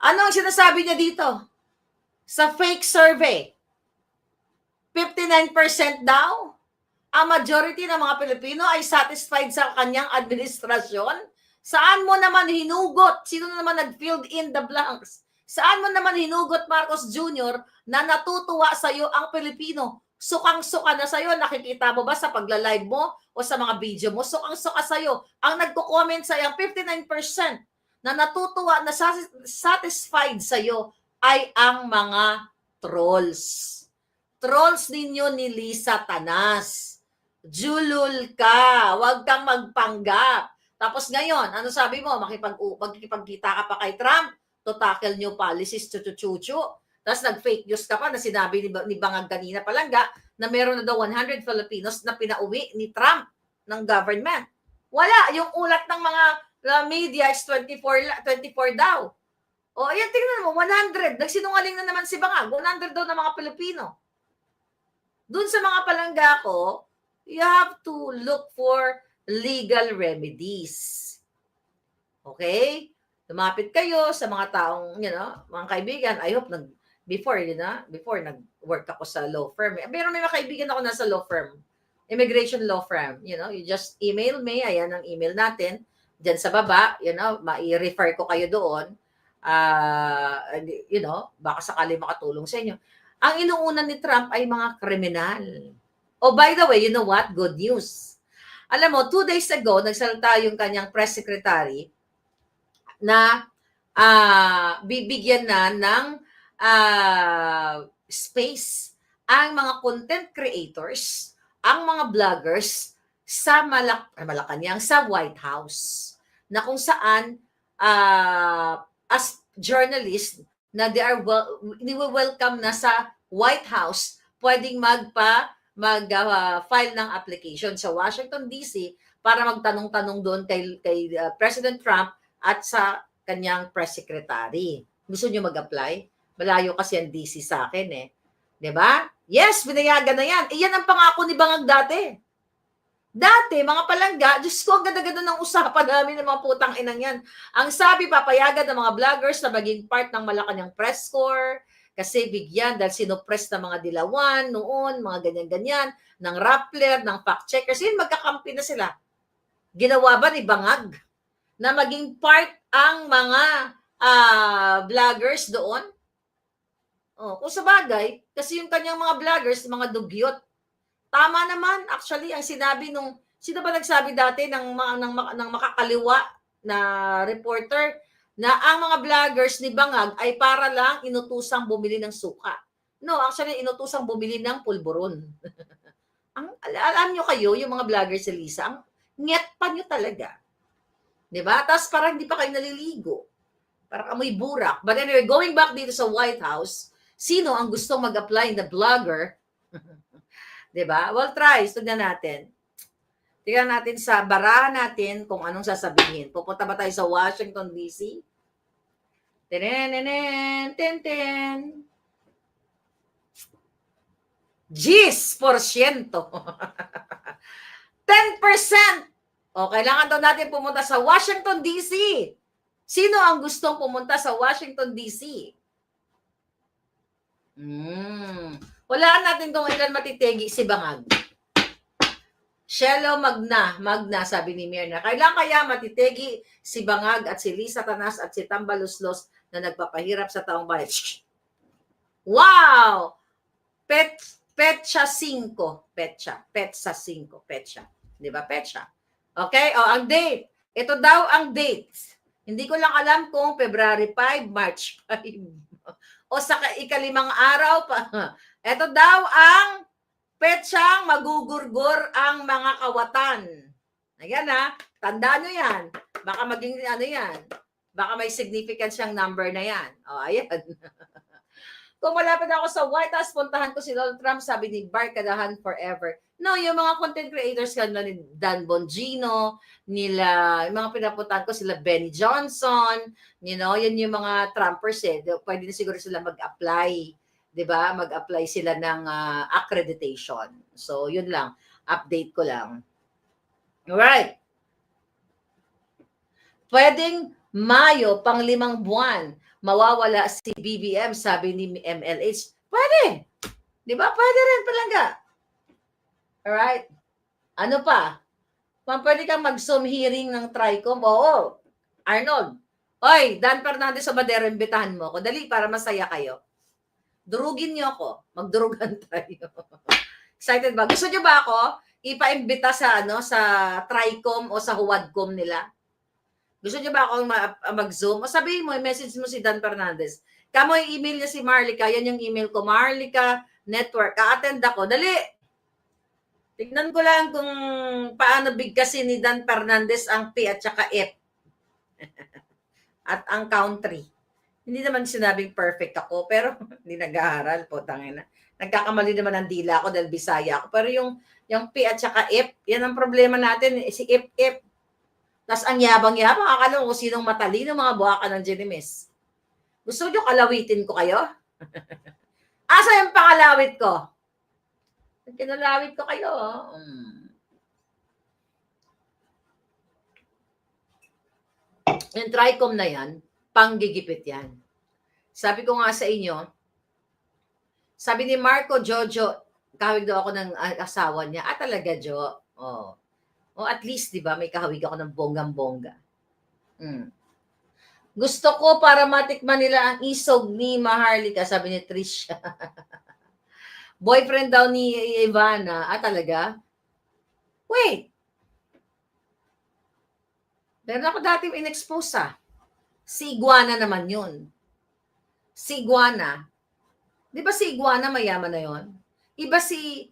Ano ang sinasabi niya dito? Sa fake survey, 59% daw, ang majority ng mga Pilipino ay satisfied sa kanyang administrasyon. Saan mo naman hinugot? Sino naman nag-filled in the blanks? Saan mo naman hinugot, Marcos Jr., na natutuwa sa'yo ang Pilipino? Sukang-suka na sa'yo. Nakikita mo ba sa pagla-live mo o sa mga video mo? Sukang-suka sa'yo. Ang nagko-comment sa'yo, ang 59% na natutuwa, na satisfied sa'yo ay ang mga trolls. Trolls ninyo ni Lisa Tanas. Julul ka. Huwag kang magpanggap. Tapos ngayon, ano sabi mo? Makikipagkita ka pa kay Trump to tackle new policies, chuchu-chuchu. Tapos nag-fake news ka pa na sinabi ni Bangag kanina palangga na meron na daw 100 Filipinos na pinauwi ni Trump ng government. Wala. Yung ulat ng mga media is 24 daw. O, ayan, tingnan mo, 100. Nagsinungaling na naman si Bangag. 100 daw na mga Pilipino. Doon sa mga palangga ko, you have to look for legal remedies. Okay? Lumapit kayo sa mga taong, mga kaibigan. I hope before nag-work ako sa law firm. Pero may mga kaibigan ako nasa law firm. Immigration law firm. You just email me. Ayan ang email natin. Diyan sa baba, mai-refer ko kayo doon. Baka sakali makatulong sa inyo. Ang inuunan ni Trump ay mga kriminal. Oh, by the way, you know what? Good news. Alam mo, 2 days ago, nagsalita yung kanyang press secretary na bibigyan na ng space ang mga content creators, ang mga vloggers sa Malacanang, sa White House, na kung saan as journalists na ni-welcome na sa White House pwedeng mag-file ng application sa Washington DC para magtanong-tanong doon kay President Trump at sa kanyang press secretary. Gusto niyo mag-apply? Malayo kasi ang DC sa akin eh. 'Di ba? Yes, binayagan na yan. Iyan ang pangako ni Bangag dati. Dati, mga palangga, Diyos ko, ang ganda-ganda ng usapan namin ng mga putang inang yan. Ang sabi, papayagan ng mga vloggers na maging part ng Malacanang press corps, kasi bigyan dahil sinoppress ng mga dilawan noon, mga ganyan-ganyan, ng Rappler, ng fact-checkers, yun, magkakampi na sila. Ginawa ba ni Bangag na maging part ang mga vloggers doon? Oh, kung sa bagay, kasi yung kanyang mga vloggers, mga dugyot, tama naman, actually, ang sinabi nung, sino ba nagsabi dati ng makakaliwa na reporter na ang mga vloggers ni Bangag ay para lang inutusang bumili ng suka. No, actually, inutusang bumili ng pulburon. Alam nyo kayo, yung mga vloggers si Lisa, ang nget pa nyo talaga. Diba? Tapos parang hindi pa kayo naliligo. Parang amoy burak. But anyway, going back dito sa White House, sino ang gustong mag-apply na vlogger? Diba? Well, try. Tignan natin. Tignan natin sa barahan natin kung anong sasabihin. Pupunta ba tayo sa Washington, D.C.? Ten-ten-ten-ten. 10%. 10%. O, kailangan daw natin pumunta sa Washington, D.C. Sino ang gustong pumunta sa Washington, D.C.? Wala natin kung ilan matitegi si Bangag. Shelo Magna, sabi ni Mirna. Kailan kaya matitegi si Bangag at si Lisa Tanas at si Tambaluslos na nagpapahirap sa taong bayan? Wow! Petsa 5. Petsa 5. Petsa. Di ba? Petsa. Okay? O, ang date. Ito daw ang date. Hindi ko lang alam kung February 5, March 5. O sa ikalimang araw pa. Ito daw ang petsang magugurgur ang mga kawatan. Ayan ha, tandaan nyo yan. Baka maging ano yan. Baka may significance siyang number na yan. O, ayan. Kung malapit ako sa White House, puntahan ko si Donald Trump, sabi ni Barkadahan forever. No, yung mga content creators kanila ni Dan Bongino, yung mga pinapuntahan ko sila Benny Johnson, yan yung mga Trumpers eh. Pwede na siguro sila mag-apply, 'di ba? Mag-apply sila ng accreditation. So, yun lang. Update ko lang. Alright. Pwedeng Mayo, pang 5 buwan, mawawala si BBM, sabi ni MLH. Pwede. 'Di ba? Pwede rin palangga. Alright. Ano pa? Pwede kang mag-Zoom hearing ng TRICOM. Oo. Arnold. Oy, Dan Fernandez sa Badero, imbitahan mo ako. Dali, para masaya kayo. Durugin niyo ako. Magdurugan tayo. Excited ba? Gusto niyo ba ako ipaimbita sa sa TRICOM o sa Huwadcom nila? Gusto niyo ba ako mag-Zoom? O sabihin mo, i-message mo si Dan Fernandez. Kamo i-email niya si Marlica. Yan yung email ko. Marlica Network. A-attend ako. Dali. Tignan ko lang kung paano bigkasin ni Dan Fernandez ang P at saka F. At ang country. Hindi naman sinabing perfect ako, pero hindi nag-aaral po, tangina. Nagkakamali naman ang dila ako dahil Bisaya ako. Pero yung P at saka F, yan ang problema natin. Si F. Tapos ang yabang-yabang, akala ko sinong matalino, mga buwaka ng Genimes. Gusto nyo kalawitin ko kayo? Asa yung pangalawit ko? Kinalawit ko kayo. Yung TRICOM na yan, panggigipit yan. Sabi ko nga sa inyo, sabi ni Marco Jojo, kahawig daw ako ng asawa niya. Talaga, Jo? O at least, di ba, may kahawig ako ng bonggang-bongga. Gusto ko para matikman nila ang isog ni Maharlika, sabi ni Trisha. Boyfriend daw ni Ivana. Talaga? Wait. Meron ako dati in-expose Si Iguana naman yun. Si Iguana. Di ba si Iguana mayaman na yun? Iba si...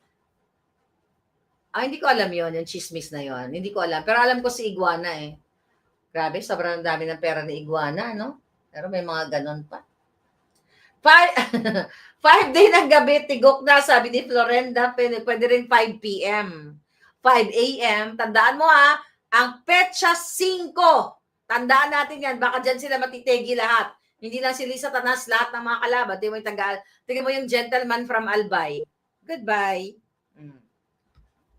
hindi ko alam yun. Yung chismis na yun. Hindi ko alam. Pero alam ko si Iguana eh. Grabe, sobrang dami ng pera ni Iguana, no? Pero may mga ganon pa. 5 day ng gabi, tigok na, sabi ni Florenda, pwede rin 5 p.m. 5 a.m. Tandaan mo ha, ang petsa 5. Tandaan natin yan, baka dyan sila matitegi lahat. Hindi lang si Lisa Tanas, lahat ng mga kalaban. Tingnan mo yung gentleman from Albay. Goodbye.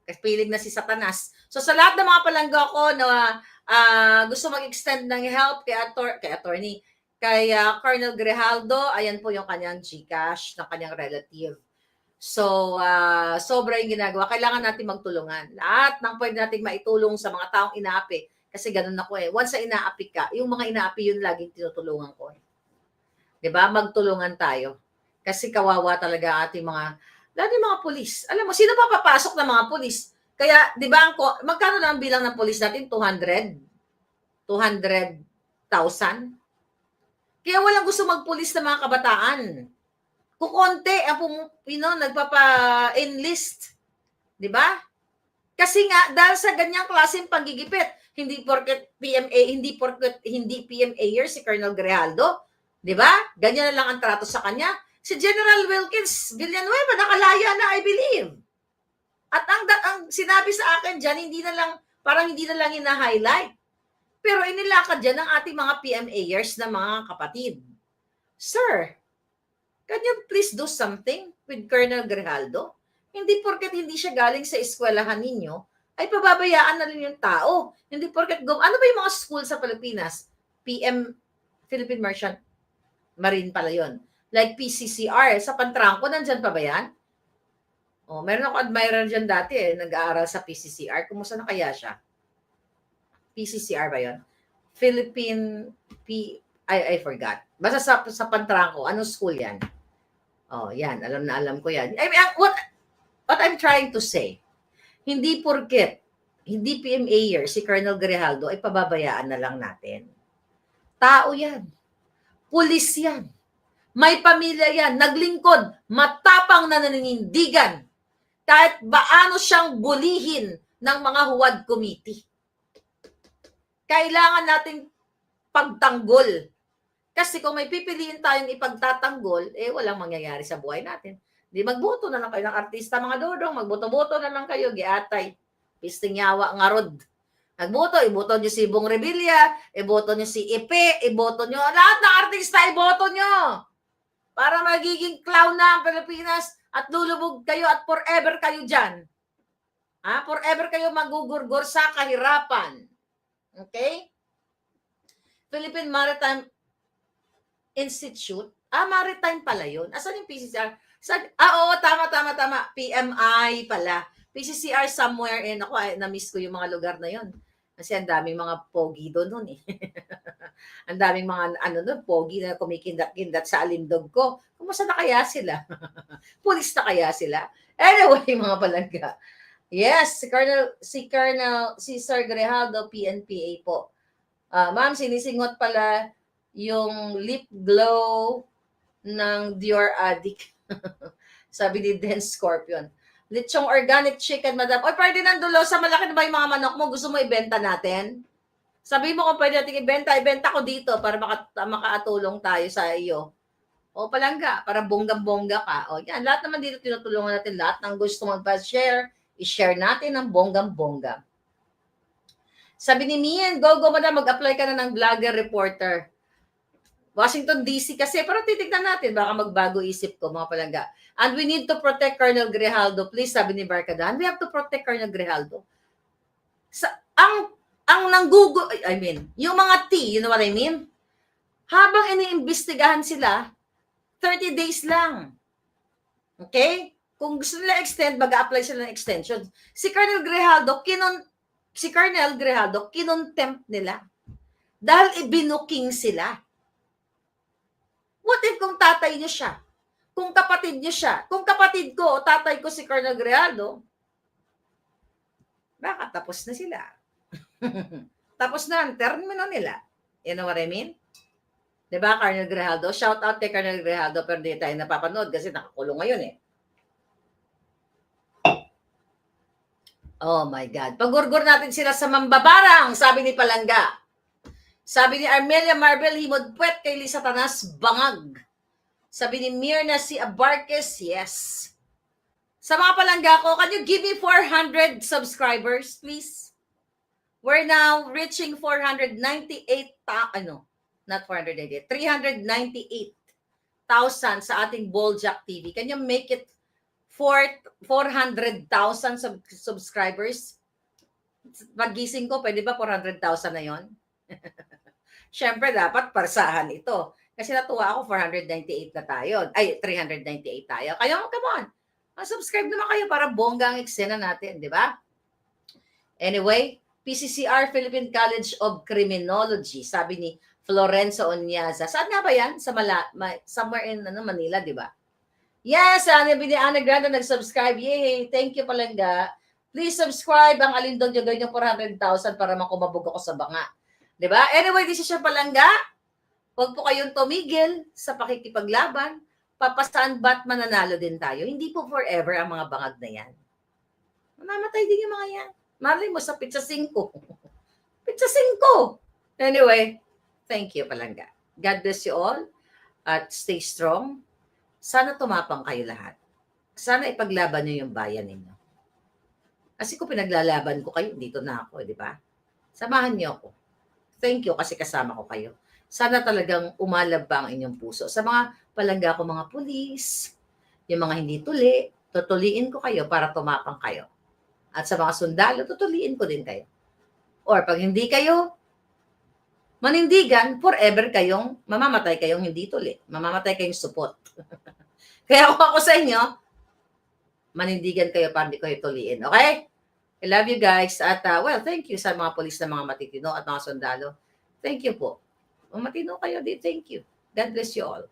Kasi pilig na si Satanas. So sa lahat ng mga palangga ko na gusto mag-extend ng help kay Colonel Grijaldo, ayan po yung kanyang GCash ng kanyang relative. So, sobra yung ginagawa. Kailangan natin magtulungan. Lahat ng pwede natin maitulong sa mga taong inaapi. Kasi ganun ako eh. Once na inaapi ka, yung mga inaapi yun laging tinutulungan ko eh. Diba? Magtulungan tayo. Kasi kawawa talaga ating mga, lalo yung mga polis. Alam mo, sino pa papasok ng mga polis? Kaya, di ba, magkano lang ang bilang ng polis natin? 200,000? Kaya walang gusto magpulis ng mga kabataan. Kukonti ang nagpapa-enlist. Di ba? Kasi nga, dahil sa ganyang klaseng panggigipit, hindi porket hindi PMA-er si Colonel Grijaldo, di ba? Ganyan na lang ang trato sa kanya. Si General Wilkins Villanueva, nakalaya na, I believe. At ang sinabi sa akin dyan, hindi na lang ina-highlight. Pero inilakad dyan ng ating mga PMA-ers na mga kapatid. Sir, can you please do something with Colonel Grijaldo? Hindi porket hindi siya galing sa eskwelahan ninyo, ay pababayaan na rin yung tao. Hindi porket ano ba yung mga school sa Pilipinas? Philippine Merchant Marine pala yun. Like PCCR, sa Pantrangco, nandyan pa ba yan? Oh, meron ako admirer dyan dati nag-aaral sa PCCR. Kumusta na kaya siya? PCCR ba yun? I forgot. Basta sa Pantrangco, anong school yan? Oh, yan. Alam ko yan. I mean, what I'm trying to say, hindi porket, hindi PMA-er si Colonel Grijaldo ay pababayaan na lang natin. Tao yan. Pulis yan. May pamilya yan. Naglingkod. Matapang na naninindigan. Kahit baano siyang bulihin ng mga huwad committee. Kailangan nating pagtanggol. Kasi kung may pipiliin tayong ipagtatanggol, walang mangyayari sa buhay natin. Di magboto na lang kayo ng artista, mga dodong, magboto-boto na lang kayo, giatay, pisting yawa nga rod. Iboto nyo si Bong Revilla, iboto nyo si Ipe, iboto nyo, lahat ng artista, iboto nyo. Para magiging clown na ang Pilipinas at lulubog kayo at forever kayo dyan. Forever kayo magugurgor sa kahirapan. Okay? Philippine Maritime Institute. Maritime pala yun. Asan yung PCCR? Oo, tama. PMI pala. PCCR somewhere in. Ako, na-miss ko yung mga lugar na yun. Kasi ang daming mga pogi doon eh. Ang daming mga pogi na kumikindat-kindat sa alindog ko. Kumusta na kaya sila? Pulis na kaya sila? Anyway, mga palangga. Yes, si Sir Grijaldo, PNPA po. Ma'am, sinisingot pala yung lip glow ng Dior Addict. Sabi ni Den Scorpion. Lechong organic chicken, madam. Oy, pwede nandulo sa malaki na ba yung mga manok mo? Gusto mo ibenta natin? Sabi mo kung pwede natin ibenta ko dito para makaatulong tayo sa iyo. O palangga, para bonggang-bongga ka. O yan, lahat naman dito tinutulungan natin. Lahat ng gusto mag-share, i-share natin ng bonggang-bongga. Sabi ni Mian, go madam, mag-apply ka na ng vlogger reporter. Washington DC kasi, pero titignan natin, baka magbago isip ko, mga palangga. And we need to protect Colonel Grijaldo. Please, sabi ni Barkadahan, we have to protect Colonel Grijaldo. Ang nanggugo, yung mga T, you know what I mean? Habang iniimbestigahan sila, 30 days lang. Okay? Kung gusto nila extend, mag-a-apply sila ng extension. Si Colonel Grijaldo, kinontempt nila. Dahil ibinuking sila. What if kung tatay niyo siya? Kung kapatid niyo siya? Kung kapatid ko o tatay ko si Colonel Grijaldo, baka tapos na sila. Tapos na ang termino nila. You know what I mean? Diba, Colonel Grijaldo? Shout out kay Colonel Grijaldo, pero di tayo napapanood kasi nakakulong ngayon eh. Oh my God. Pagurgur natin sila sa mambabarang, sabi ni Palangga. Sabi ni Armelia Marbel, himodpwet kay Lisa Tanas, bangag. Sabi ni Mirna si Abarques, yes. Sa mga palangga ko, can you give me 400 subscribers, please? We're now reaching 398,000 sa ating Boljak TV. Can you make it 400,000 subscribers? Pagising ko, pwede ba 400,000 na yon? Siyempre, dapat parsahan ito. Kasi natuwa ako, 498 na tayo. Ay, 398 tayo. Kayo, come on. Subscribe naman kayo para bongga ang eksena natin, di ba? Anyway, PCCR, Philippine College of Criminology, sabi ni Florenzo Onyaza. Saan nga ba yan? Somewhere in Manila, di ba? Yes, ni Ana Granda nag-subscribe. Yay! Thank you, Palangga. Please subscribe ang Alindog yung ganyan 400,000 para makumabog ako sa banga. Di ba? Anyway, this is your Palangga. Huwag po kayong tumigil sa pakikipaglaban. Papasaan ba't mananalo din tayo? Hindi po forever ang mga bangag na yan. Mamamatay din yung mga yan. Malay mo sa pizza 5. Pizza 5! Anyway, thank you, Palangga. God bless you all at stay strong. Sana tumapang kayo lahat. Sana ipaglaban nyo yung bayan ninyo. Kasi kung pinaglalaban ko kayo, dito na ako, di ba? Samahan niyo ako. Thank you kasi kasama ko kayo. Sana talagang umalab pa ang inyong puso. Sa mga palangga ko, mga pulis, yung mga hindi tuli, tutuliin ko kayo para tumapang kayo. At sa mga sundalo, tutuliin ko din kayo. Or pag hindi kayo manindigan, forever kayong, mamamatay kayong hindi tuli. Mamamatay kayong supot. Kaya kung ako sa inyo, manindigan kayo para hindi kayo tuliin. Okay? I love you guys. At well, thank you sa mga pulis na mga matitino at mga sundalo. Thank you po. Kung matino kayo, thank you. God bless you all.